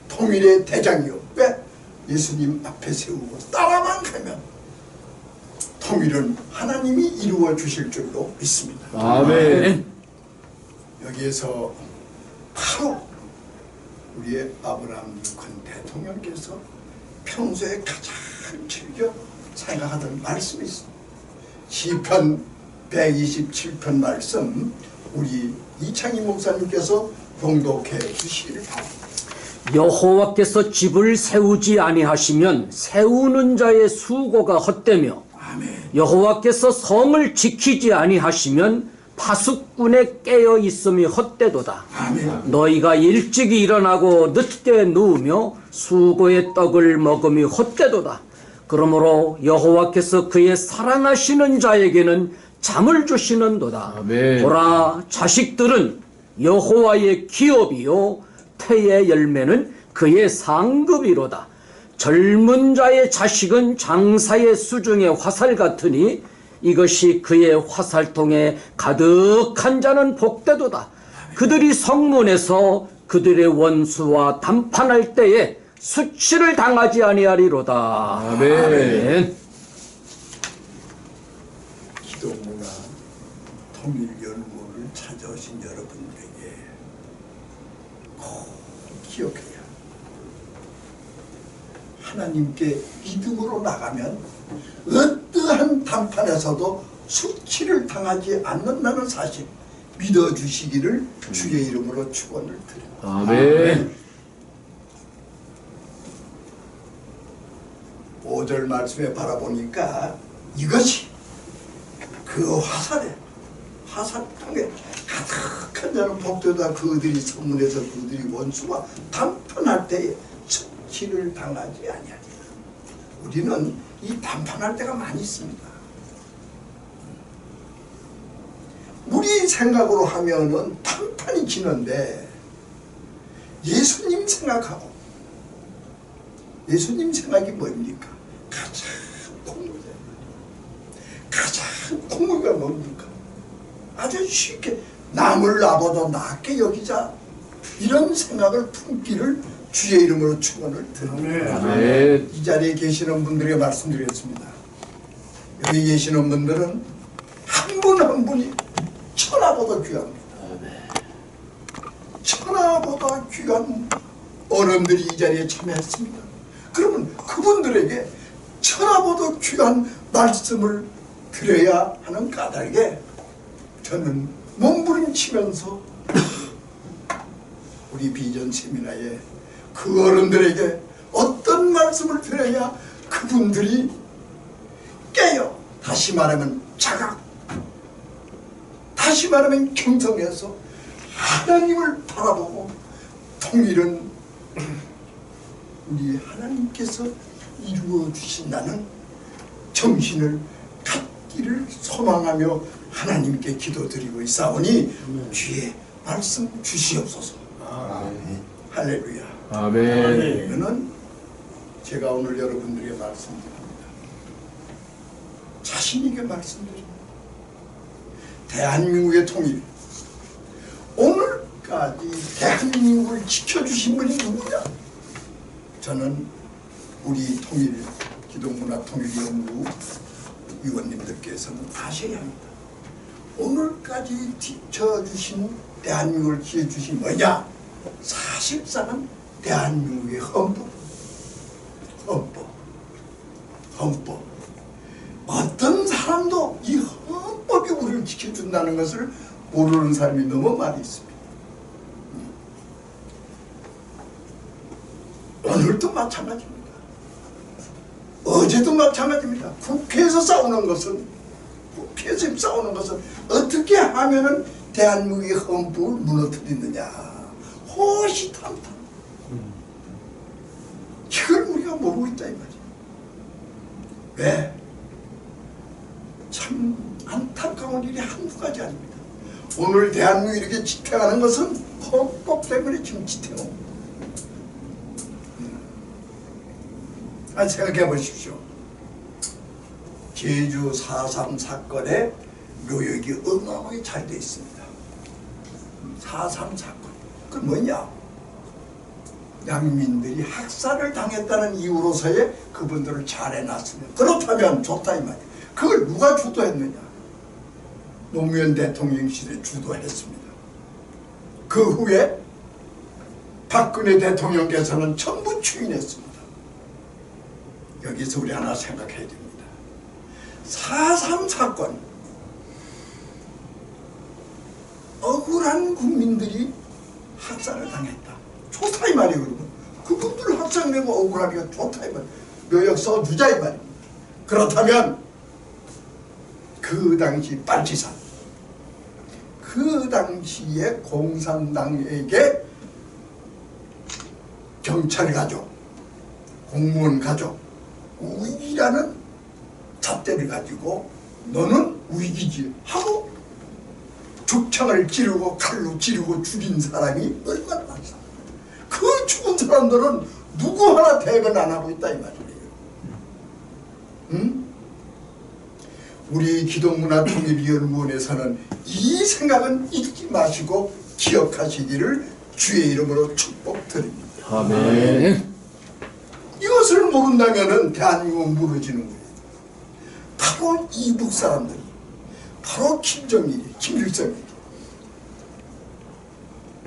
통일의 대장이요 왜 예수님 앞에 세우고 따라만 가면 통일은 하나님이 이루어 주실 줄로 믿습니다. 아멘. 여기에서 바로 우리의 아브라함 링컨 대통령께서 평소에 가장 즐겨 생각하던 말씀이 있습니다. 시편 127편 말씀 우리 이창희 목사님께서 봉독해 주시기를 바랍니다. 여호와께서 집을 세우지 아니하시면 세우는 자의 수고가 헛되며 아멘. 여호와께서 성을 지키지 아니하시면 파수꾼에 깨어 있음이 헛되도다. 아멘. 너희가 일찍이 일어나고 늦게 누우며 수고의 떡을 먹음이 헛되도다. 그러므로 여호와께서 그의 사랑하시는 자에게는 잠을 주시는도다. 아멘. 보라, 자식들은 여호와의 기업이요 태의 열매는 그의 상급이로다. 젊은 자의 자식은 장사의 수중의 화살 같으니 이것이 그의 화살통에 가득한 자는 복되도다. 그들이 성문에서 그들의 원수와 담판할 때에 수치를 당하지 아니하리로다. 아멘. 기독문화 통일연구를 찾아오신 여러분들에게 꼭 기억해야 합니다. 하나님께 믿음으로 나가면 어떠한 담판에서도 수치를 당하지 않는다는 사실 믿어주시기를 주의 이름으로 축원을 드립니다. 아멘. 5절 말씀에 바라보니까 이것이 그 화살통에 가득한 자는 복되다. 그들이 성문에서 그들이 원수와 담판할 때에 수치를 당하지 아니하리라. 우리는 이 담판할 때가 많이 있습니다. 우리 생각으로 하면은 담판이 지는데 예수님 생각하고 예수님 생각이 뭡니까? 가장 공의가 뭡니까? 아주 쉽게 남을 나보다 낫게 여기자 이런 생각을 품기를 주의 이름으로 축원을 드립니다. 아멘. 이 자리에 계시는 분들에게 말씀드리겠습니다. 여기 계시는 분들은 한 분 한 분이 천하보다 귀합니다. 천하보다 귀한 어른들이 이 자리에 참여했습니다. 그러면 그분들에게 천하보다 귀한 말씀을 드려야 하는 까닭에 저는 몸부림치면서 우리 비전 세미나에 그 어른들에게 어떤 말씀을 드려야 그분들이 깨요. 다시 말하면 자각, 다시 말하면 경성해서 하나님을 바라보고 통일은 우리 하나님께서 이루어 주신다는 정신을 갖기를 소망하며 하나님께 기도드리고 있사오니 주의 말씀 주시옵소서. 할렐루야. 아멘. 저는 제가 오늘 여러분들에게 말씀드립니다. 자신있게 말씀드립니다. 대한민국의 통일, 오늘까지 대한민국을 지켜주신 분이 누구냐? 저는 우리 통일 기독문화 통일연구 위원님들께서는 아셔야 합니다. 오늘까지 지켜주신 대한민국을 지켜주신 뭐냐? 사실상은 대한민국의 헌법. 어떤 사람도 이 헌법이 우리를 지켜준다는 것을 모르는 사람이 너무 많이 있습니다. 오늘도 마찬가지입니다. 어제도 마찬가지입니다. 국회에서 싸우는 것은 어떻게 하면은 대한민국의 헌법을 무너뜨리느냐, 호시탐탐. 이걸 우리가 모르고 있다 이 말이에요. 왜? 참 안타까운 일이 한두 가지 아닙니다. 오늘 대한민국이 이렇게 지탱하는 것은 헌법 때문에 지금 지탱하고. 생각해 보십시오. 제주 4.3 사건의 묘역이 어마어마하게 잘 돼 있습니다. 4.3 사건. 그건 뭐냐? 양민들이 학살을 당했다는 이유로서의 그분들을 잘 해놨으면 그렇다면 좋다 이 말이에요. 그걸 누가 주도했느냐? 노무현 대통령실에 주도했습니다. 그 후에 박근혜 대통령께서는 전부 추인했습니다. 여기서 우리 하나 생각해야 됩니다. 4.3 사건, 억울한 국민들이 학살을 당했다. 좋다 이 말이에요. 여러분. 그분들 학살내고 억울하기가 좋다 이 말이에요. 묘역 써주자 이 말이에요. 그렇다면 그 당시 빨치산, 그 당시에 공산당에게 경찰 가족, 공무원 가족, 우익이라는 잣대를 가지고 너는 우익이지 하고 죽창을 찌르고 칼로 찌르고 죽인 사람이 얼마나 많습니까? 그 죽은 사람들은 누구 하나 대변 안 하고 있다 이 말이에요. 응? 우리 기독문화통일위원회에서는 이 생각은 잊지 마시고 기억하시기를 주의 이름으로 축복드립니다. 아멘. 이것을 모른다면 대한민국은 무너지는 거예요. 바로 이북 사람들이, 바로 김정일이, 김일성이,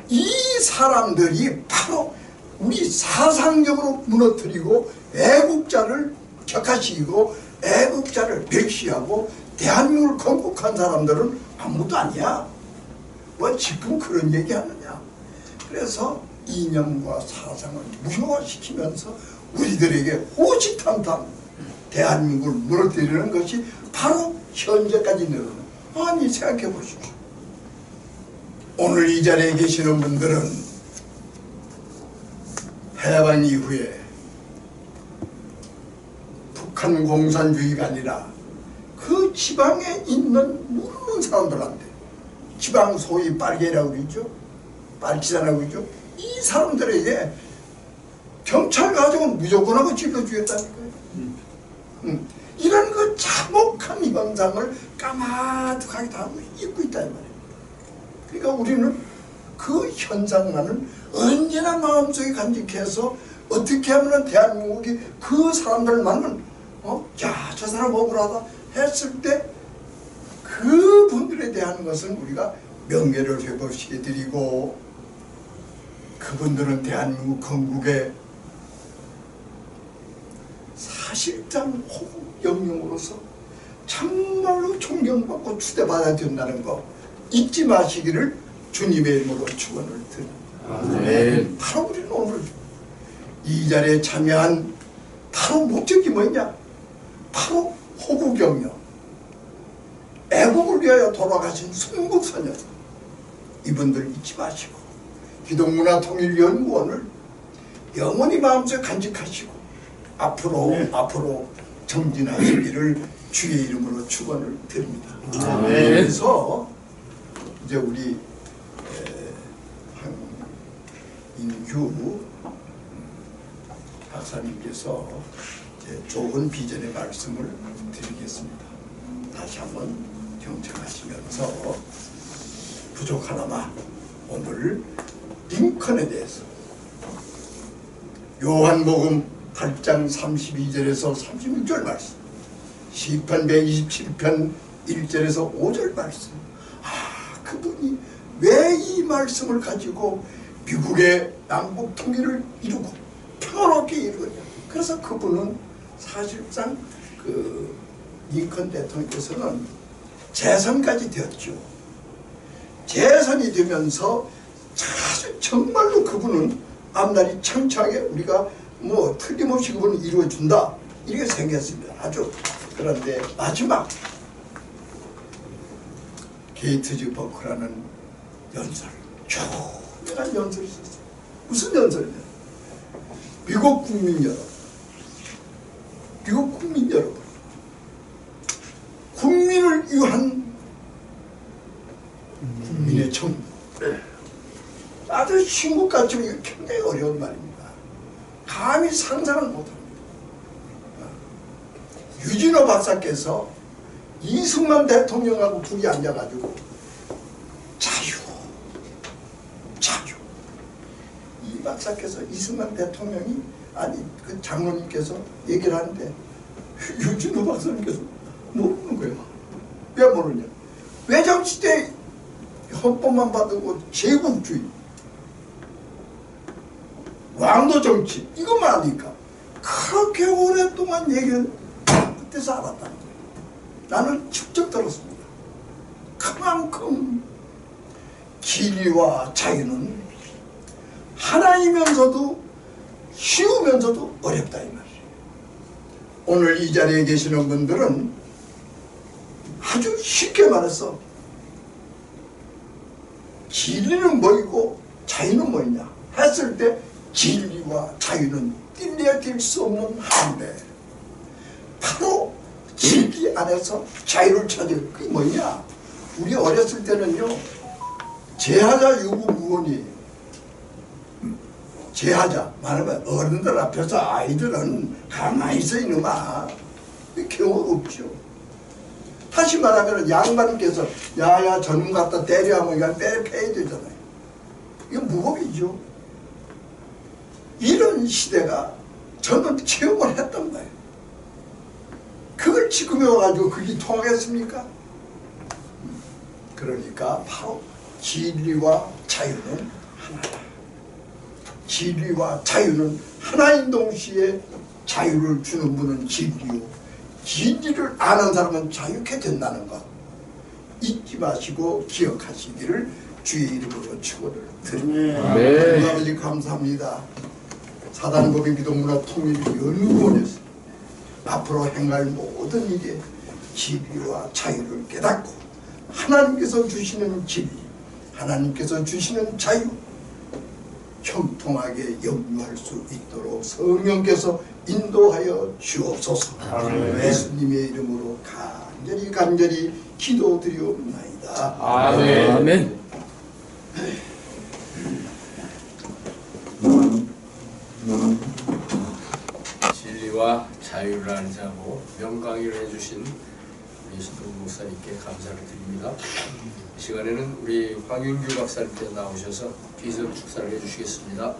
이 사람들이 바로 우리 사상적으로 무너뜨리고 애국자를 격하시키고 애국자를 멸시하고 대한민국을 건국한 사람들은 아무도 아니야. 뭐 지금 그런 얘기하느냐. 그래서 이념과 사상을 무효화시키면서 우리들에게 호시탐탐 대한민국을 무너뜨리는 것이 바로 현재까지 내려오는. 아니 생각해 보십시오. 오늘 이 자리에 계시는 분들은 해방 이후에 북한 공산주의가 아니라 그 지방에 있는 모르는 사람들한테, 지방 소위 빨개라고 그러죠, 빨치산이라고 그러죠, 이 사람들에게 경찰 가족은 무조건 하고 찔러주겠다니까요. 이런 그 참혹한 현상을 까마득하게 다 잊고 있다 이 말이에요. 그러니까 우리는 그 현상만은 언제나 마음속에 간직해서 어떻게 하면 대한민국이 그 사람들만은 야, 저 사람 억울하다 했을 때 그분들에 대한 것은 우리가 명예를 회복시켜 드리고, 그분들은 대한민국 건국의 사실상 호국 영령으로서 정말로 존경받고 추대받아야 된다는 거 잊지 마시기를 주님의 이름으로 축원을 드립니다. 아멘. 바로 우리는 오늘 이 자리에 참여한 바로 목적이 뭐냐? 바로 호국 영령, 애국을 위하여 돌아가신 순국선열, 이분들 잊지 마시고 기독문화통일연구원을 영원히 마음속에 간직하시고 앞으로 정진하시기를 주의 이름으로 축원을 드립니다. 그래서 이제 우리 한인규 박사님께서 이제 좋은 비전의 말씀을 드리겠습니다. 다시 한번 경청하시면서 부족하나마 오늘 링컨에 대해서 요한복음 8장 32절에서 36절 말씀, 시편 127편 1절에서 5절 말씀, 그분이 왜 이 말씀을 가지고 미국의 남북 통일을 이루고 평화롭게 이루어요. 그래서 그분은 사실상 그 링컨 대통령께서는 재선까지 되었죠. 재선이 되면서 사실 정말로 그분은 앞날이 창창하게 우리가 뭐 틀림없이 그분은 이루어준다 이렇게 생겼습니다. 아주. 그런데 마지막 게이트즈 버크라는 연설, 조용한 연설이 있었어요. 무슨 연설이냐? 미국 국민 여러분, 미국 국민 여러분, 국민을 위한 국민의 정부. 아주 신국 같지만 이거 굉장히 어려운 말입니다. 감히 상상을 못합니다. 유진호 박사께서 이승만 대통령하고 둘이 앉아가지고 자유. 이 박사께서 이승만 대통령이 아니 그 장로님께서 얘기를 하는데 유진호 박사님께서 모르는 거예요. 왜 모르냐? 외정시대 헌법만 받고 제국주의, 왕도 정치 이것만 하니까 그렇게 오랫동안 얘기를 그때서 알았다는 거예요. 나는 직접 들었습니다. 그만큼 진리와 자유는 하나이면서도 쉬우면서도 어렵다 이 말이에요. 오늘 이 자리에 계시는 분들은 아주 쉽게 말해서 진리는 뭐이고 자유는 뭐냐 했을 때 진리와 자유는 뗄래야 뗄 수 없는 한데 바로 진리 안에서 자유를 찾을 그게 뭐냐. 우리 어렸을 때는요 제하자 유구 무원이에요. 제하자 말하면 어른들 앞에서 아이들은 가만히 있어 이놈아. 경우가 없죠. 다시 말하면 양반께서 야야 저놈 갖다 때려 하면 이건 패야 되잖아요. 이건 무법이죠. 이런 시대가 저는 체험을 했던 거예요. 그걸 지금에 와가지고 그게 통하겠습니까? 그러니까 바로 진리와 자유는 하나다. 진리와 자유는 하나인 동시에 자유를 주는 분은 진리요. 진리를 아는 사람은 자유케 된다는 것 잊지 마시고 기억하시기를 주의 이름으로 축원을 드립니다. 네. 아버지 감사합니다. 사단법인 기독문화 통일연구원에서 앞으로 행할 모든 일에 진리와 자유를 깨닫고 하나님께서 주시는 진리, 하나님께서 주시는 자유 형통하게 영유할 수 있도록 성령께서 인도하여 주옵소서. 예수님의 이름으로 간절히 기도드리옵나이다. 아멘. 아멘. 진리와 자유를 알자고 명강의를 해주신 우리 신동국 목사님께 감사를 드립니다. 이 시간에는 우리 황윤규 박사님께서 나오셔서 비전 축사를 해주시겠습니다.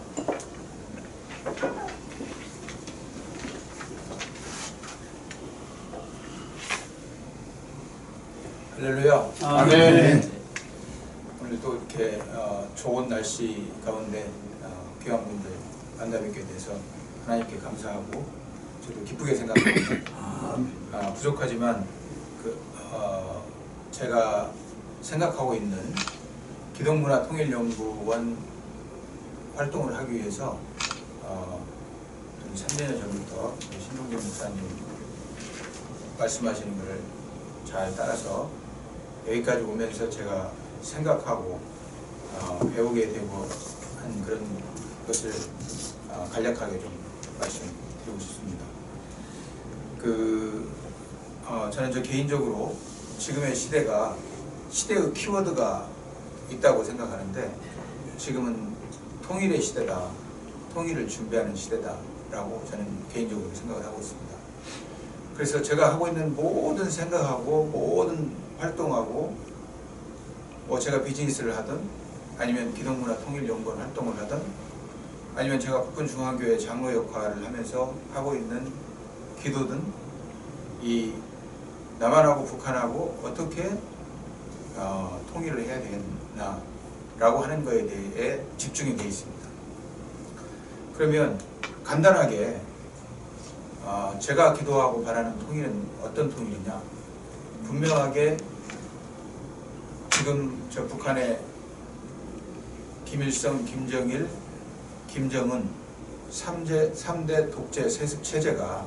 할렐루야. 아멘. 오늘 또 이렇게 좋은 날씨 가운데 귀한 분들 만나뵙게 돼서 하나님께 감사하고 저도 기쁘게 생각합니다. 부족하지만 제가 생각하고 있는 기독문화통일연구원 활동을 하기 위해서 3년 전부터 신동진 목사님 말씀하시는 것을 잘 따라서 여기까지 오면서 제가 생각하고 배우게 되고 한 그런 것을 간략하게 좀 말씀드리고 싶습니다. 저는 개인적으로 지금의 시대가 시대의 키워드가 있다고 생각하는데 지금은 통일의 시대다, 통일을 준비하는 시대다라고 저는 개인적으로 생각을 하고 있습니다. 그래서 제가 하고 있는 모든 생각하고 모든 활동하고 제가 비즈니스를 하든 아니면 기독문화통일연구원 활동을 하든 아니면 제가 북한중앙교회 장로 역할을 하면서 하고 있는 기도든 이 남한하고 북한하고 어떻게 통일을 해야 되겠나 라고 하는 거에 대해 집중이 되어 있습니다. 그러면 간단하게 제가 기도하고 바라는 통일은 어떤 통일이냐? 분명하게 지금 저 북한의 김일성, 김정일, 김정은 3대 독재 세습 체제가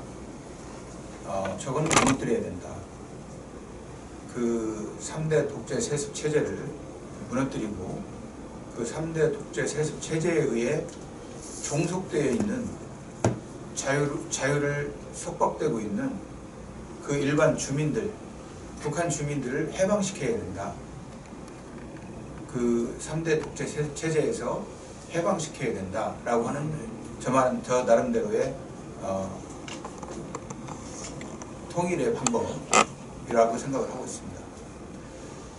저건 무너뜨려야 된다. 그 3대 독재 세습 체제를 무너뜨리고 그 3대 독재 세습 체제에 의해 종속되어 있는 자유를 속박되고 있는 그 일반 주민들, 북한 주민들을 해방시켜야 된다. 그 3대 독재 체제에서 해방시켜야 된다라고 하는 저 나름대로의 통일의 방법이라고 생각을 하고 있습니다.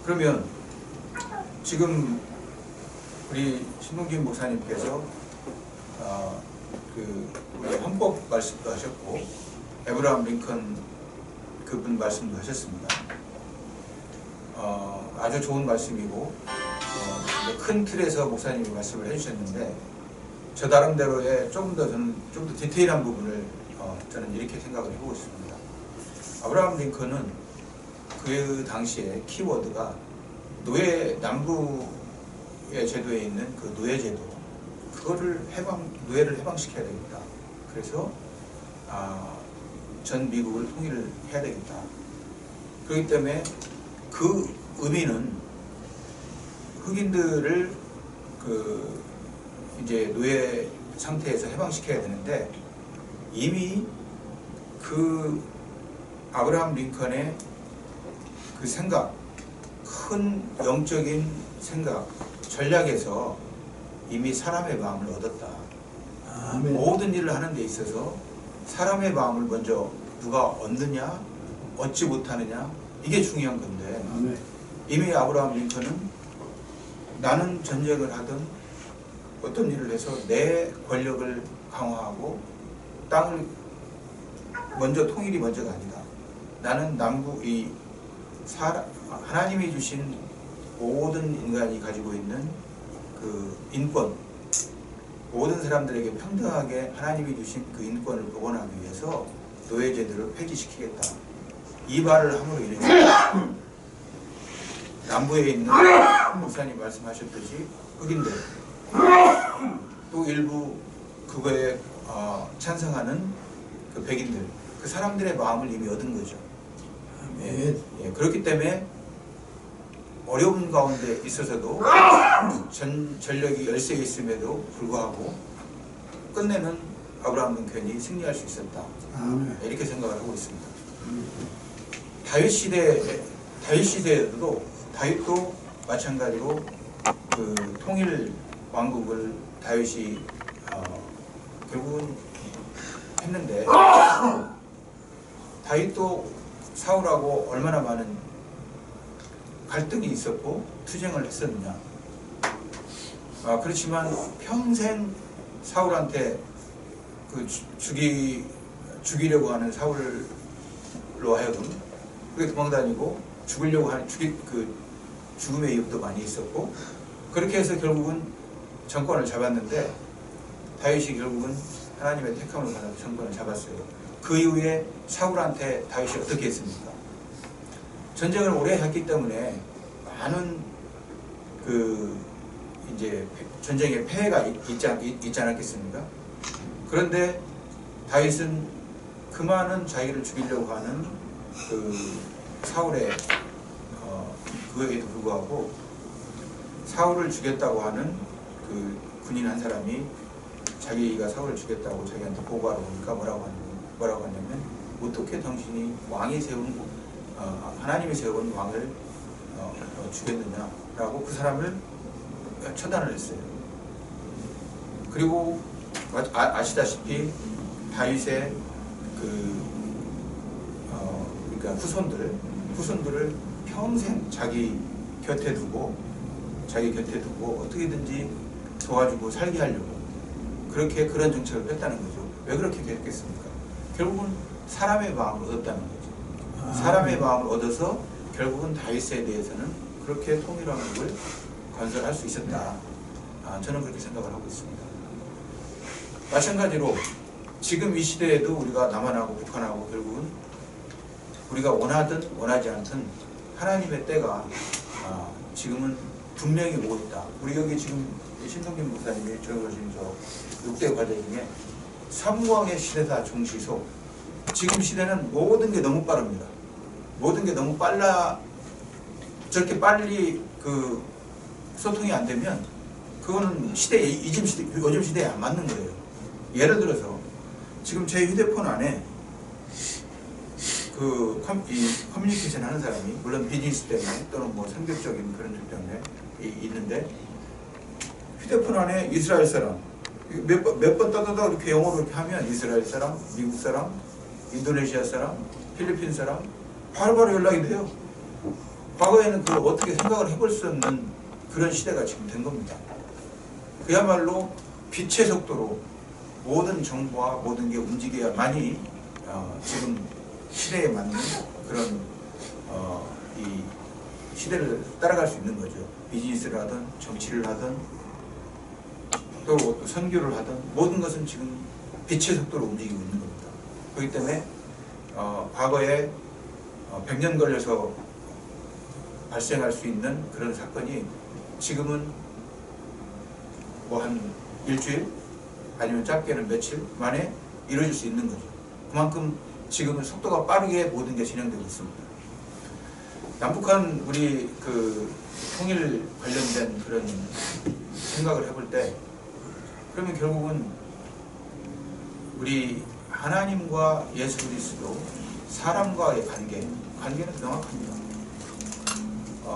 그러면 지금 우리 신동진 목사님께서 우리 헌법 말씀도 하셨고 에브라함 링컨 그분 말씀도 하셨습니다. 아주 좋은 말씀이고 큰 틀에서 목사님이 말씀을 해주셨는데 저 나름대로의 좀 더 디테일한 부분을 저는 이렇게 생각을 해보고 있습니다. 아브라함 링컨은 그 당시에 키워드가 남부의 제도에 있는 그 노예제도, 그거를 노예를 해방시켜야 되겠다. 그래서 전 미국을 통일을 해야 되겠다. 그렇기 때문에 그 의미는 흑인들을 이제 노예 상태에서 해방시켜야 되는데, 이미 그 아브라함 링컨의 그 생각, 큰 영적인 생각, 전략에서 이미 사람의 마음을 얻었다. 아멘. 모든 일을 하는 데 있어서 사람의 마음을 먼저 누가 얻느냐, 얻지 못하느냐, 이게 중요한 건데, 아멘. 이미 아브라함 링컨은 나는 전쟁을 하든 어떤 일을 해서 내 권력을 강화하고 땅을 먼저 통일이 먼저가 아니다. 나는 남부 하나님이 주신 모든 인간이 가지고 있는 그 인권, 모든 사람들에게 평등하게 하나님이 주신 그 인권을 복원하기 위해서 노예제도를 폐지시키겠다. 이 말을 함으로 인해서 남부에 있는 목사님 말씀하셨듯이 흑인들, 또 일부 그거에 찬성하는 그 백인들, 그 사람들의 마음을 이미 얻은 거죠. 그렇기 때문에 어려운 가운데 있어서도 전력이 열세에 있음에도 불구하고 끝내는 아브라함 링컨이 승리할 수 있었다. 이렇게 생각을 하고 있습니다. 다윗 시대에도 다윗도 마찬가지로 그 통일 왕국을 다윗이 결국은 했는데, 다윗도 사울하고 얼마나 많은 갈등이 있었고 투쟁을 했었느냐. 그렇지만 평생 사울한테 그 죽이려고 하는 사울로 하여금 그게 도망다니고 죽으려고 하는 죽음의 이유도 많이 있었고, 그렇게 해서 결국은 정권을 잡았는데, 다윗이 결국은 하나님의 택함을 받아서 정권을 잡았어요. 그 이후에 사울한테 다윗이 어떻게 했습니까? 전쟁을 오래 했기 때문에 많은 이제 전쟁의 폐해가 있지 않았겠습니까? 그런데 다윗은 그 많은 자기를 죽이려고 하는 그 사울의 그에도 불구하고 사울을 죽였다고 하는 그 군인 한 사람이 자기가 사울을 죽였다고 자기한테 보고하러 오니까 뭐라고 하냐면, 어떻게 당신이 왕이 세운 하나님이 세운 왕을 죽였느냐라고 그 사람을 처단을 했어요. 그리고 아시다시피 다윗의 그러니까 후손들을 평생 자기 곁에 두고 어떻게든지 도와주고 살게 하려고 그런 정책을 뺐다는 거죠. 왜 그렇게 됐겠습니까? 결국은 사람의 마음을 얻었다는 거죠. 사람의 마음을 얻어서 결국은 다윗에 대해서는 그렇게 통일왕국을 건설할 수 있었다. 저는 그렇게 생각을 하고 있습니다. 마찬가지로 지금 이 시대에도 우리가 남한하고 북한하고 결국은 우리가 원하든 원하지 않든 하나님의 때가 지금은 분명히 오고 있다. 우리 여기 지금 신동균 목사님이 적어주신 저 6대 과제 중에 삼광의 시대다 종시소. 지금 시대는 모든 게 너무 빠릅니다. 모든 게 너무 빨라. 저렇게 빨리 그 소통이 안 되면 그거는 요즘 시대에 안 맞는 거예요. 예를 들어서 지금 제 휴대폰 안에 그 커뮤니케이션 하는 사람이 물론 비즈니스 때문에 또는 뭐 성격적인 그런 것 때문에 있는데 휴대폰 안에 이스라엘 사람 몇 번 따다다 이렇게 영어로 이렇게 하면 이스라엘 사람, 미국 사람, 인도네시아 사람, 필리핀 사람 바로바로 연락이 돼요. 과거에는 그걸 어떻게 생각을 해볼 수 없는 그런 시대가 지금 된 겁니다. 그야말로 빛의 속도로 모든 정보와 모든 게 움직여야만이 지금 시대에 맞는 그런 이 시대를 따라갈 수 있는 거죠. 비즈니스를 하든 정치를 하든 또 선교를 하든 모든 것은 지금 빛의 속도로 움직이고 있는 겁니다. 그렇기 때문에 과거에 100년 걸려서 발생할 수 있는 그런 사건이 지금은 뭐 한 일주일 아니면 짧게는 며칠 만에 이루어질 수 있는 거죠. 그만큼 지금은 속도가 빠르게 모든 게 진행되고 있습니다. 남북한 우리 그 통일 관련된 그런 생각을 해볼 때 그러면 결국은 우리 하나님과 예수 그리스도 사람과의 관계는 명확합니다.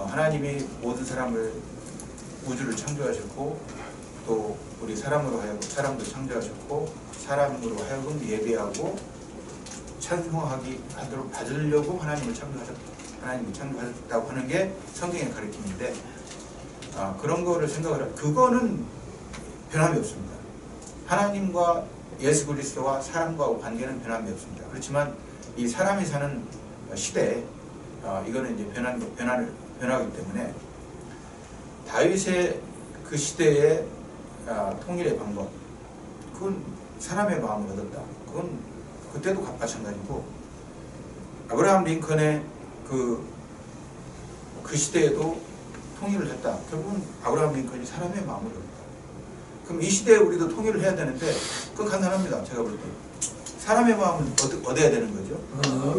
하나님이 모든 사람을 우주를 창조하셨고 또 우리 사람으로 하여금 사람도 창조하셨고 사람으로 하여금 예배하고 찬송하기 받으려고 하나님을 창조하셨다고 하는 게 성경의 가르침인데 그런 거를 생각을 하면 그거는 변함이 없습니다. 하나님과 예수 그리스도와 사람과의 관계는 변함이 없습니다. 그렇지만 이 사람이 사는 시대에 이거는 이제 변하기 때문에 다윗의 그 시대의 통일의 방법 그건 사람의 마음을 얻었다. 그건 그때도 마찬가지고 아브라함 링컨의 그 시대에도 통일을 했다. 결국은 아브라함 링컨이 사람의 마음을 얻었다. 그럼 이 시대에 우리도 통일을 해야 되는데 그건 간단합니다. 제가 볼 때 사람의 마음을 얻어야 되는 거죠.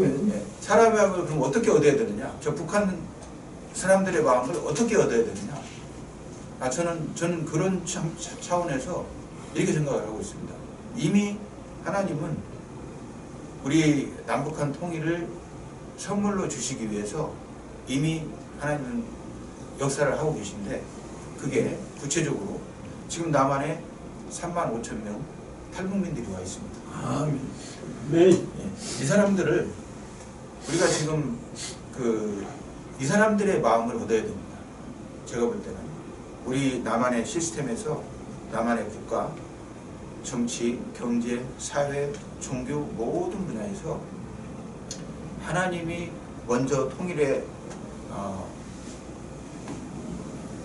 네. 사람의 마음을 그럼 어떻게 얻어야 되느냐? 저 북한 사람들의 마음을 어떻게 얻어야 되느냐? 저는 그런 차원에서 이렇게 생각을 하고 있습니다. 이미 하나님은 우리 남북한 통일을 선물로 주시기 위해서 이미 하나님은 역사를 하고 계신데 그게 구체적으로 지금 남한에 35,000명 탈북민들이 와 있습니다. 네. 이 사람들을 우리가 지금 이 사람들의 마음을 얻어야 됩니다. 제가 볼 때는 우리 남한의 시스템에서 남한의 국가, 정치, 경제, 사회, 종교 모든 분야에서 하나님이 먼저 통일에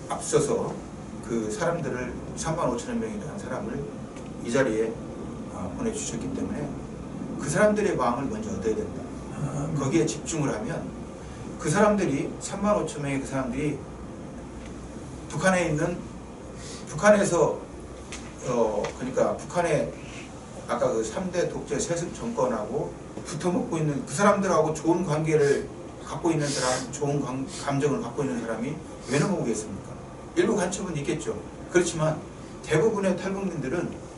앞서서 그 사람들을 35,000명이라는 사람을 이 자리에 보내주셨기 때문에 그 사람들의 마음을 먼저 얻어야 된다. 거기에 집중을 하면 그 사람들이 35,000명의 그 사람들이 북한에서 그러니까 북한의 아까 그 3대 독재 세습 정권하고 붙어먹고 있는 그 사람들하고 좋은 관계를 갖고 있는 사람, 좋은 감정을 갖고 있는 사람이 왜 넘어오겠습니까? 일부 간첩은 있겠죠. 그렇지만 대부분의 탈북민들은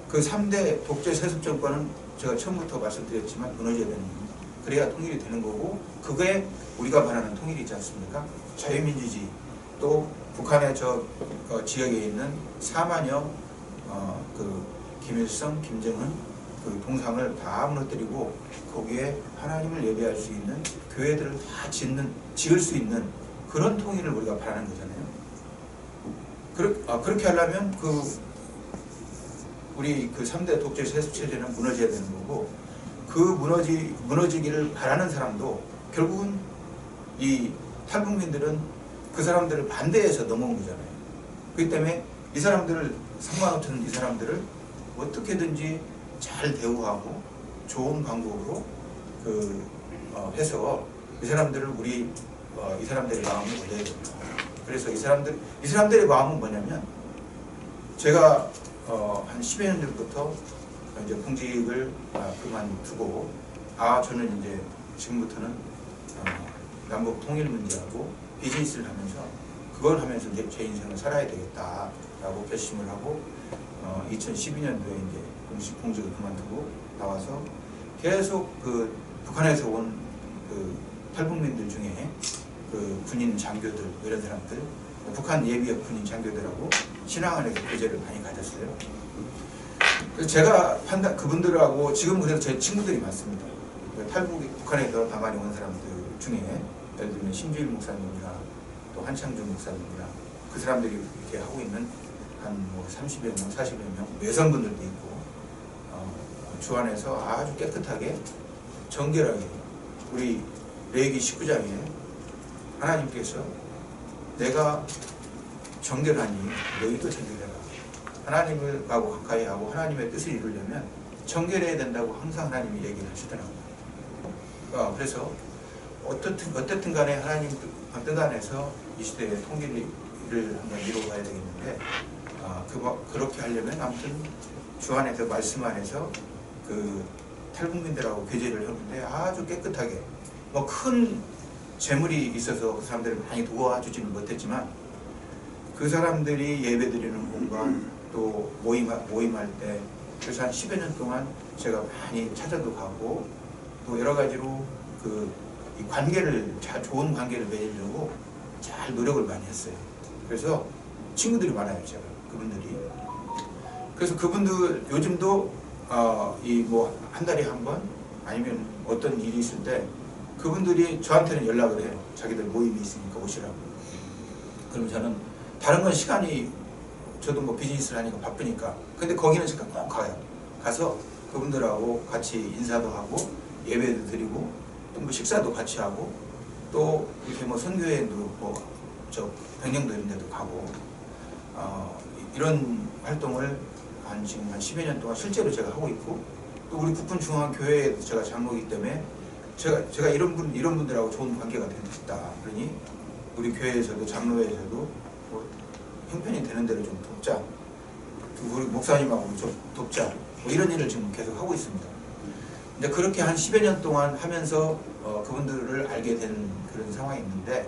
그 3대 독재 세습 정권은 제가 처음부터 말씀드렸지만 무너져야 되는 겁니다. 그래야 통일이 되는 거고 그게 우리가 말하는 통일이지 않습니까? 자유민주주의 또 북한의 지역에 있는 4만여 그 김일성, 김정은 그 동상을 다 무너뜨리고 거기에 하나님을 예배할 수 있는 교회들을 다 지을 수 있는 그런 통일을 우리가 바라는 거잖아요. 그렇게 하려면 우리 그 3대 독재 세습 체제는 무너져야 되는 거고 그 무너지기를 바라는 사람도 결국은 이 탈북민들은 그 사람들을 반대해서 넘어온 거잖아요. 그렇기 때문에 이 사람들을 상관없는 이 사람들을 어떻게든지 잘 대우하고 좋은 방법으로 해서 이 사람들을 이 사람들의 마음을 얻어야 됩니다. 그래서 이 사람들의 마음은 뭐냐면 제가 한 10여 년 전부터 이제 공직을 그만두고 저는 이제 지금부터는 남북 통일 문제하고 비즈니스를 하면서 그걸 하면서 제 인생을 살아야 되겠다라고 결심을 하고 2012년도에 이제 공직을 그만두고 나와서 계속 그 북한에서 온 탈북민들 중에 그 군인 장교들 이런 사람들 북한 예비역 군인 장교들하고 신앙안에서 교제를 많이 가졌어요. 그래서 제가 그분들하고 지금 그래도 제 친구들이 많습니다. 북한에서 남한에 온 사람들 중에 예를 들면 신주일 목사님이나 또 한창준 목사님이나 그 사람들이 이렇게 하고 있는 한 30여 명, 40여 명 여성분들도 있고 주 안에서 아주 깨끗하게 정결하게 우리 레위기 19장에 하나님께서 내가 정결하니 너희도 정결해라. 하나님을 하고 가까이 하고 하나님의 뜻을 이루려면 정결해야 된다고 항상 하나님이 얘기를 하시더라고요. 그래서 어떻든 간에 하나님 뜻 안에서 이 시대의 통일을 한번 이루어가야 되겠는데 그렇게 하려면 아무튼 주 안에서 말씀 안에서 그 탈북민들하고 교제를 하는데 아주 깨끗하게 큰 재물이 있어서 그 사람들을 많이 도와주지는 못했지만 그 사람들이 예배드리는 공간 또 모임할 때 그래서 한 10여 년 동안 제가 많이 찾아도 가고 또 여러 가지로 이 관계를 좋은 관계를 맺으려고 잘 노력을 많이 했어요. 그래서 친구들이 많아요, 제가 그분들이. 그래서 그분들 요즘도 한 달에 한 번 아니면 어떤 일이 있을 때 그분들이 저한테는 연락을 해요. 자기들 모임이 있으니까 오시라고. 그럼 저는 다른 건 시간이 저도 비즈니스를 하니까 바쁘니까 근데 거기는 제가 꼭 가요. 가서 그분들하고 같이 인사도 하고 예배도 드리고 또 식사도 같이 하고 또 이렇게 선교회도 백령도 이런 데도 가고 이런 활동을 지금 한 10여 년 동안 실제로 제가 하고 있고 또 우리 국군중앙교회에도 제가 장로이기 때문에 제가 이런 분들하고 좋은 관계가 되고 싶다. 그러니 우리 교회에서도 장로회에서도 형편이 되는 대로 좀 돕자. 우리 목사님하고 좀 돕자. 이런 일을 지금 계속 하고 있습니다. 이제 그렇게 한 10여 년 동안 하면서 그분들을 알게 된 그런 상황이 있는데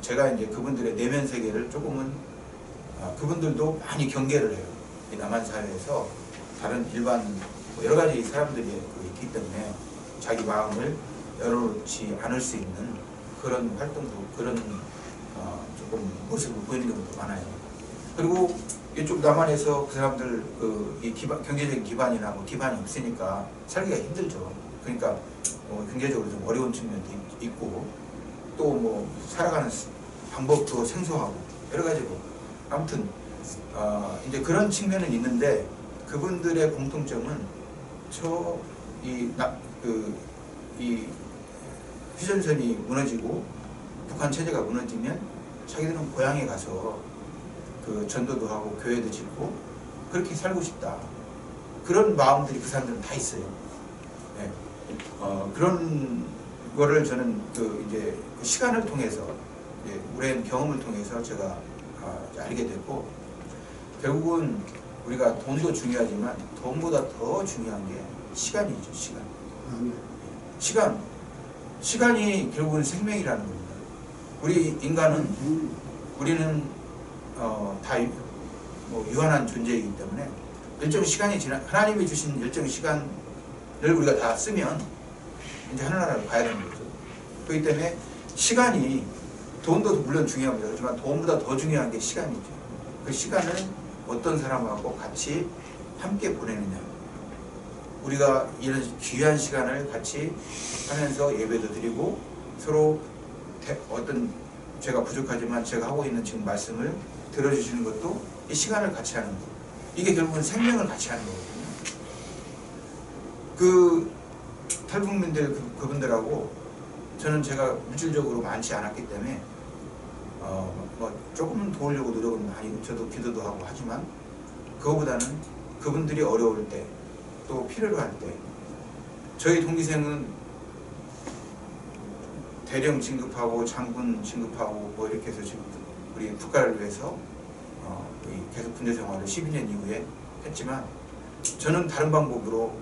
제가 이제 그분들의 내면 세계를 조금은 그분들도 많이 경계를 해요. 이 남한 사회에서 다른 일반 여러 가지 사람들이 있기 때문에 자기 마음을 열어놓지 않을 수 있는 그런 활동도 그런 조금 모습을 보이는 경우도 많아요. 그리고 이쪽 남한에서 그 사람들 이 경제적인 기반이나 기반이 없으니까 살기가 힘들죠. 그러니까 경제적으로 좀 어려운 측면도 있고 또 살아가는 방법도 생소하고 여러 가지로 아무튼 이제 그런 측면은 있는데 그분들의 공통점은 이 휴전선이 무너지고 북한 체제가 무너지면 자기들은 고향에 가서 전도도 하고 교회도 짓고 그렇게 살고 싶다. 그런 마음들이 그 사람들은 다 있어요. 네. 그런 거를 저는 이제 그 시간을 통해서 오랜 경험을 통해서 제가 알게 됐고 결국은 우리가 돈도 중요하지만 돈보다 더 중요한 게 시간이죠. 시간이 결국은 생명이라는 겁니다. 우리 인간은 우리는 다 유한한 존재이기 때문에 일정 시간이 하나님이 주신 일정 시간을 우리가 다 쓰면 이제 하늘나라로 가야 되는 거죠. 그렇기 때문에 시간이 돈도 물론 중요합니다. 하지만 돈보다 더 중요한 게 시간이죠. 그 시간을 어떤 사람하고 같이 함께 보내느냐. 우리가 이런 귀한 시간을 같이 하면서 예배도 드리고 서로 제가 부족하지만 제가 하고 있는 지금 말씀을 들어주시는 것도 이 시간을 같이 하는 거. 이게 결국은 생명을 같이 하는 거거든요. 그 탈북민들 그분들하고 저는 제가 물질적으로 많지 않았기 때문에 뭐 조금은 도우려고 노력은 많이 저도 기도도 하고 하지만 그거보다는 그분들이 어려울 때 또 필요로 할 때 저희 동기생은 대령 진급하고 장군 진급하고 뭐 이렇게 해서 지금 우리 국가를 위해서 계속 군대 생활을 12년 이후에 했지만 저는 다른 방법으로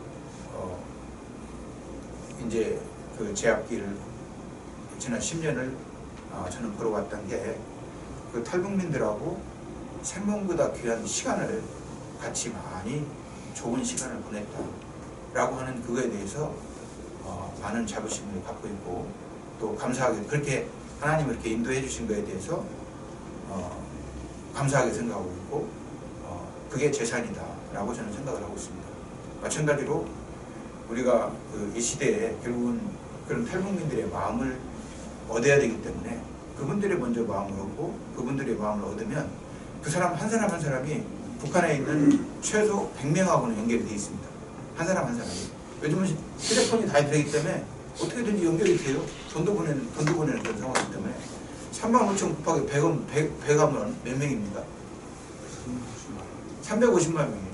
이제 그 제 앞길을 지난 10년을 저는 걸어왔던 게 그 탈북민들하고 생명보다 귀한 시간을 같이 많이 좋은 시간을 보냈다라고 하는 그거에 대해서 많은 자부심을 갖고 있고 또 감사하게 그렇게 하나님을 이렇게 인도해 주신 거에 대해서 감사하게 생각하고 있고 그게 재산이다라고 저는 생각을 하고 있습니다. 마찬가지로 우리가 이 시대에 결국은 그런 탈북민들의 마음을 얻어야 되기 때문에 그분들의 먼저 마음을 얻고 그분들의 마음을 얻으면 그 사람 한 사람 한 사람이 북한에 있는 최소 100명하고는 연결이 되어 있습니다. 한 사람 한 사람이. 요즘은 휴대폰이 다 되기 때문에 어떻게든지 연결이 돼요. 돈도 보내는 그런 상황이기 때문에 3만 5천 곱하기 100하면 몇 명입니까? 350만 명이에요.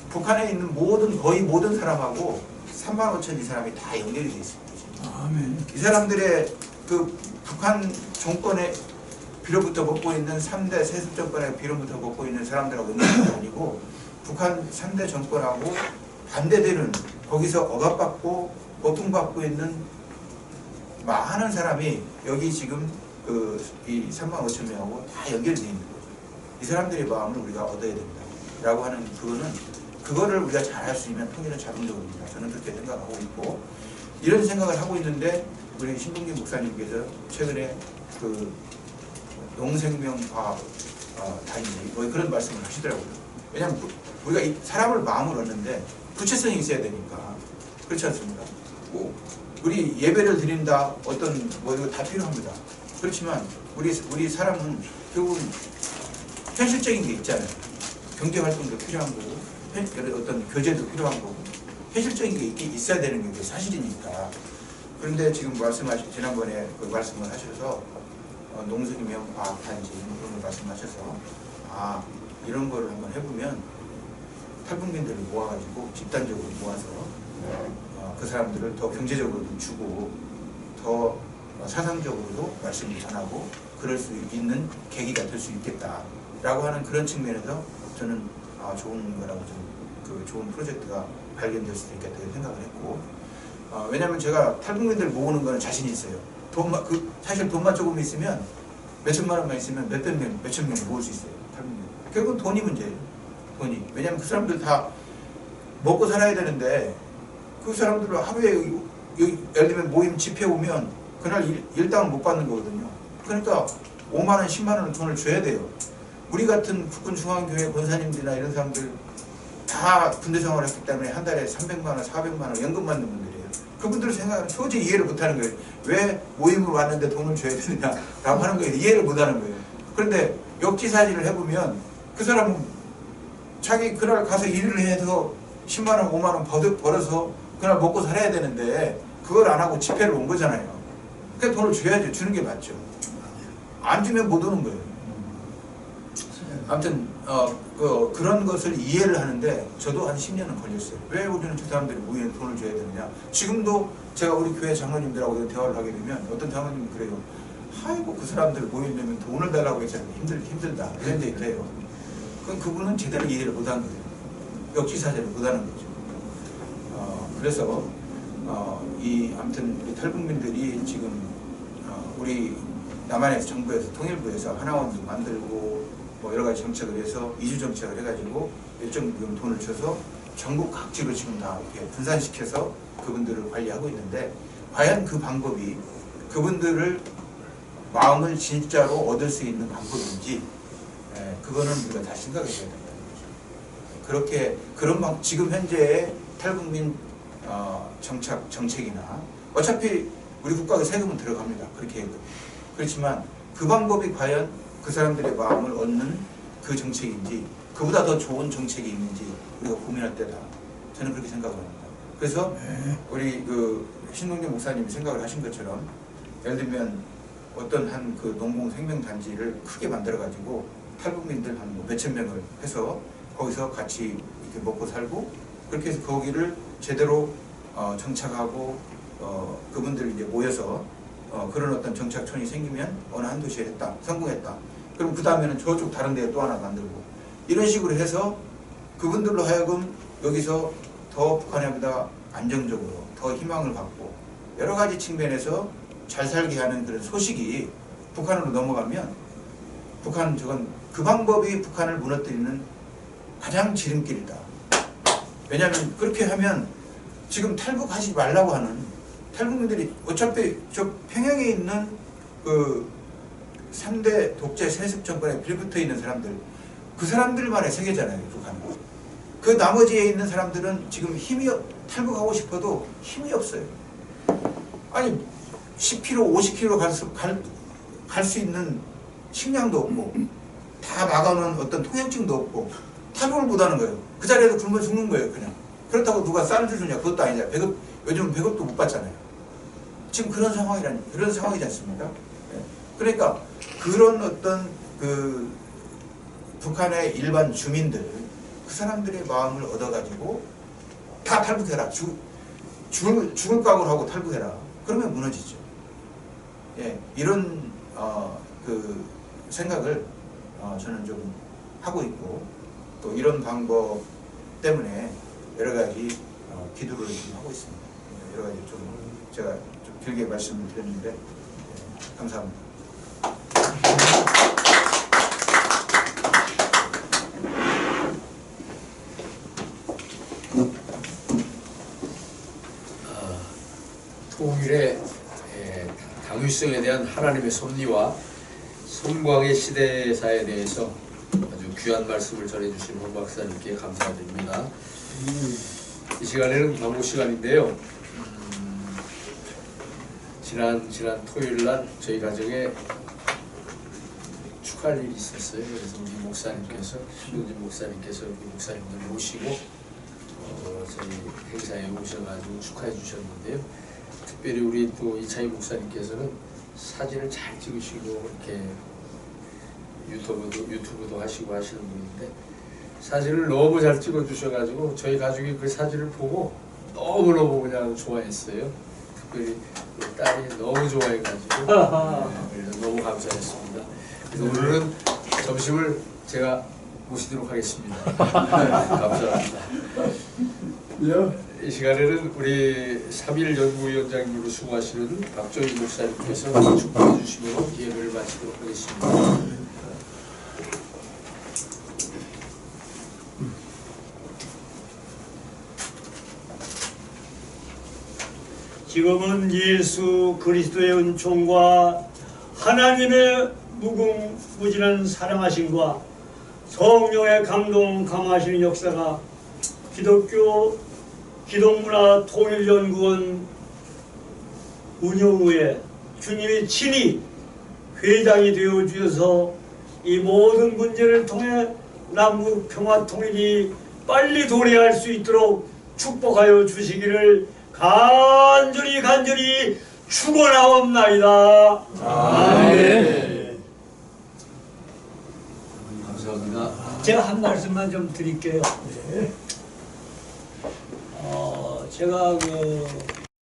북한에 있는 거의 모든 사람하고 3만 5천 이 사람이 다 연결이 되어 있습니다. 아멘. 이 사람들의 그 북한 정권의 비로부터 먹고 있는 3대 세습 정권의 비로부터 먹고 있는 사람들하고 연결이 아니고 북한 3대 정권하고 반대되는 거기서 억압받고 고통받고 있는 많은 사람이 여기 지금 이 3만 5천 명하고 다 연결이 되어 있는 거죠. 이 사람들의 마음을 우리가 얻어야 된다 라고 하는 그거를 우리가 잘 할 수 있는 통일은 자동적입니다. 저는 그렇게 생각하고 있고 이런 생각을 하고 있는데 우리 신동기 목사님께서 최근에 그 농생명과학 단지 뭐 그런 말씀을 하시더라고요. 왜냐하면 우리가 이 사람을 마음을 얻는데 구체성이 있어야 되니까 그렇지 않습니까? 뭐 우리 예배를 드린다 어떤 뭐 이거 다 필요합니다. 그렇지만 우리 사람은 결국은 현실적인 게 있잖아요. 경제 활동도 필요한 거고 어떤 교제도 필요한 거고 현실적인 게 있어야 되는 게 사실이니까. 그런데 지금 지난번에 그 말씀을 하셔서 농생명 과학단지 그런 걸 말씀하셔서 이런 거를 한번 해보면 탈북민들을 모아가지고 집단적으로 모아서 그 사람들을 더 경제적으로도 주고 더 사상적으로도 말씀을 전하고 그럴 수 있는 계기가 될 수 있겠다라고 하는 그런 측면에서 저는 좋은 거라고 좀 좋은 프로젝트가 발견될 수도 있겠다 생각을 했고 왜냐하면 제가 탈북민들 모으는 거는 자신이 있어요. 사실 돈만 조금 있으면 몇천만 원만 있으면 몇천 명을 모을 수 있어요. 탈북민. 결국은 돈이 문제예요. 돈이. 왜냐하면 그 사람들 다 먹고 살아야 되는데 그 사람들은 하루에 여기 예를 들면 모임 집회 오면 그날 일당을 못 받는 거거든요. 그러니까 5만 원, 10만 원 돈을 줘야 돼요. 우리 같은 국군중앙교회 권사님들이나 이런 사람들 다 군대 생활을 했기 때문에 한 달에 300만 원, 400만 원 연금 받는 분들이에요. 그분들 생각은 도저히 이해를 못하는 거예요. 왜 모임을 왔는데 돈을 줘야 되느냐라고 하는 거예요. 이해를 못하는 거예요. 그런데 역지사지를 해보면 그 사람은 자기 그날 가서 일을 해서 10만 원, 5만 원 벌어서 그날 먹고 살아야 되는데 그걸 안 하고 집회를 온 거잖아요. 그러니까 돈을 줘야죠. 주는 게 맞죠. 안 주면 못 오는 거예요. 아무튼 그런 것을 이해를 하는데 저도 한 10년은 걸렸어요. 왜 우리는 저 사람들이 모이는 돈을 줘야 되느냐. 지금도 제가 우리 교회 장로님들하고 대화를 하게 되면 어떤 장로님이 그래요. 아이고 그 사람들 모이려면 돈을 달라고 했잖아요. 힘들다 이런 데 있대요. 그럼 그분은 제대로 이해를 못한 거예요. 역지사지를 못하는 거죠. 그래서 아무튼 우리 탈북민들이 지금 우리 남한에서 정부에서 통일부에서 하나원도 만들고 뭐 여러 가지 정책을 해서 이주 정책을 해가지고 일정 부분 돈을 줘서 전국 각지로 지금 다 이렇게 분산시켜서 그분들을 관리하고 있는데 과연 그 방법이 그분들을 마음을 진짜로 얻을 수 있는 방법인지 그거는 우리가 다시 생각해 봐야 된다는 거죠. 그렇게 지금 현재의 탈북민 정책이나 어차피 우리 국가가 세금은 들어갑니다. 그렇게 해도 그렇지만 그 방법이 과연 그 사람들의 마음을 얻는 그 정책인지 그보다 더 좋은 정책이 있는지 우리가 고민할 때다. 저는 그렇게 생각을 합니다. 그래서 우리 그 신동기 목사님이 생각을 하신 것처럼 예를 들면 어떤 한 그 농공 생명단지를 크게 만들어 가지고 탈북민들 한 뭐 몇천 명을 해서 거기서 같이 이렇게 먹고 살고 그렇게 해서 거기를 제대로 정착하고 그분들 이제 모여서 그런 어떤 정착촌이 생기면 어느 한 도시에 했다 성공했다. 그럼 그 다음에는 저쪽 다른 데에 또 하나 만들고 이런 식으로 해서 그분들로 하여금 여기서 더 북한보다 안정적으로 더 희망을 갖고 여러 가지 측면에서 잘 살게 하는 그런 소식이 북한으로 넘어가면 북한 저건 그 방법이 북한을 무너뜨리는 가장 지름길이다. 왜냐하면 그렇게 하면 지금 탈북하지 말라고 하는 탈북민들이 어차피 저 평양에 있는 그 3대 독재 세습 정권에 빌붙어 있는 사람들 그 사람들만의 세계잖아요. 북한은. 그 나머지에 있는 사람들은 지금 탈북하고 싶어도 힘이 없어요. 아니 10km, 50km 갈 수 있는 식량도 없고 다 막아놓은 어떤 통행증도 없고 탈북을 못하는 거예요. 그 자리에서 굶어 죽는 거예요. 그냥. 그렇다고 누가 쌀을 주냐 그것도 아니잖아요. 요즘 배급도 못 받잖아요. 지금 그런 상황이지 않습니까? 그러니까 그런 어떤 그 북한의 일반 주민들 그 사람들의 마음을 얻어가지고 다 탈북해라. 죽을 각오를 하고 탈북해라. 그러면 무너지죠. 예, 이런 그 생각을 저는 좀 하고 있고 또 이런 방법 때문에 여러 가지 기도를 좀 하고 있습니다. 여러 가지 좀 제가 좀 길게 말씀을 드렸는데 예, 감사합니다. 통일의 당위성에 대한 하나님의 섭리와 성광의 시대사에 대해서 아주 귀한 말씀을 전해주신 홍 박사님께 감사드립니다. 이 시간에는 광고 시간인데요. 지난 토요일날 저희 가정에 축하할 일이 있었어요. 그래서 우리 목사님께서 신동진 목사님께서 우리 목사님들 모시고 저희 행사에 오셔가지고 축하해 주셨는데요. 특별히 우리 또 이창희 목사님께서는 사진을 잘 찍으시고 이렇게 유튜브도 하시고 하시는 분인데 사진을 너무 잘 찍어 주셔가지고 저희 가족이 그 사진을 보고 너무너무 그냥 좋아했어요. 특별히 우리 딸이 너무 좋아해가지고 그래서 너무 감사했습니다. 그래서 오늘은 점심을 제가 모시도록 하겠습니다. 감사합니다. 이 시간에는 우리 3일 연구위원장님으로 수고하시는 박정희 목사님께서 축복해 주시며 예배를 마치도록 하겠습니다. 지금은 예수 그리스도의 은총과 하나님의 무궁무진한 사랑하심과 성령의 감동 감화하시는 역사가 기독교 기독문화 통일연구원 운영 후에 주님이 친히 회장이 되어 주셔서 이 모든 문제를 통해 남북 평화 통일이 빨리 도래할 수 있도록 축복하여 주시기를 간절히 축원하옵나이다. 아멘. 감사합니다. 제가 한 말씀만 좀 드릴게요. 제가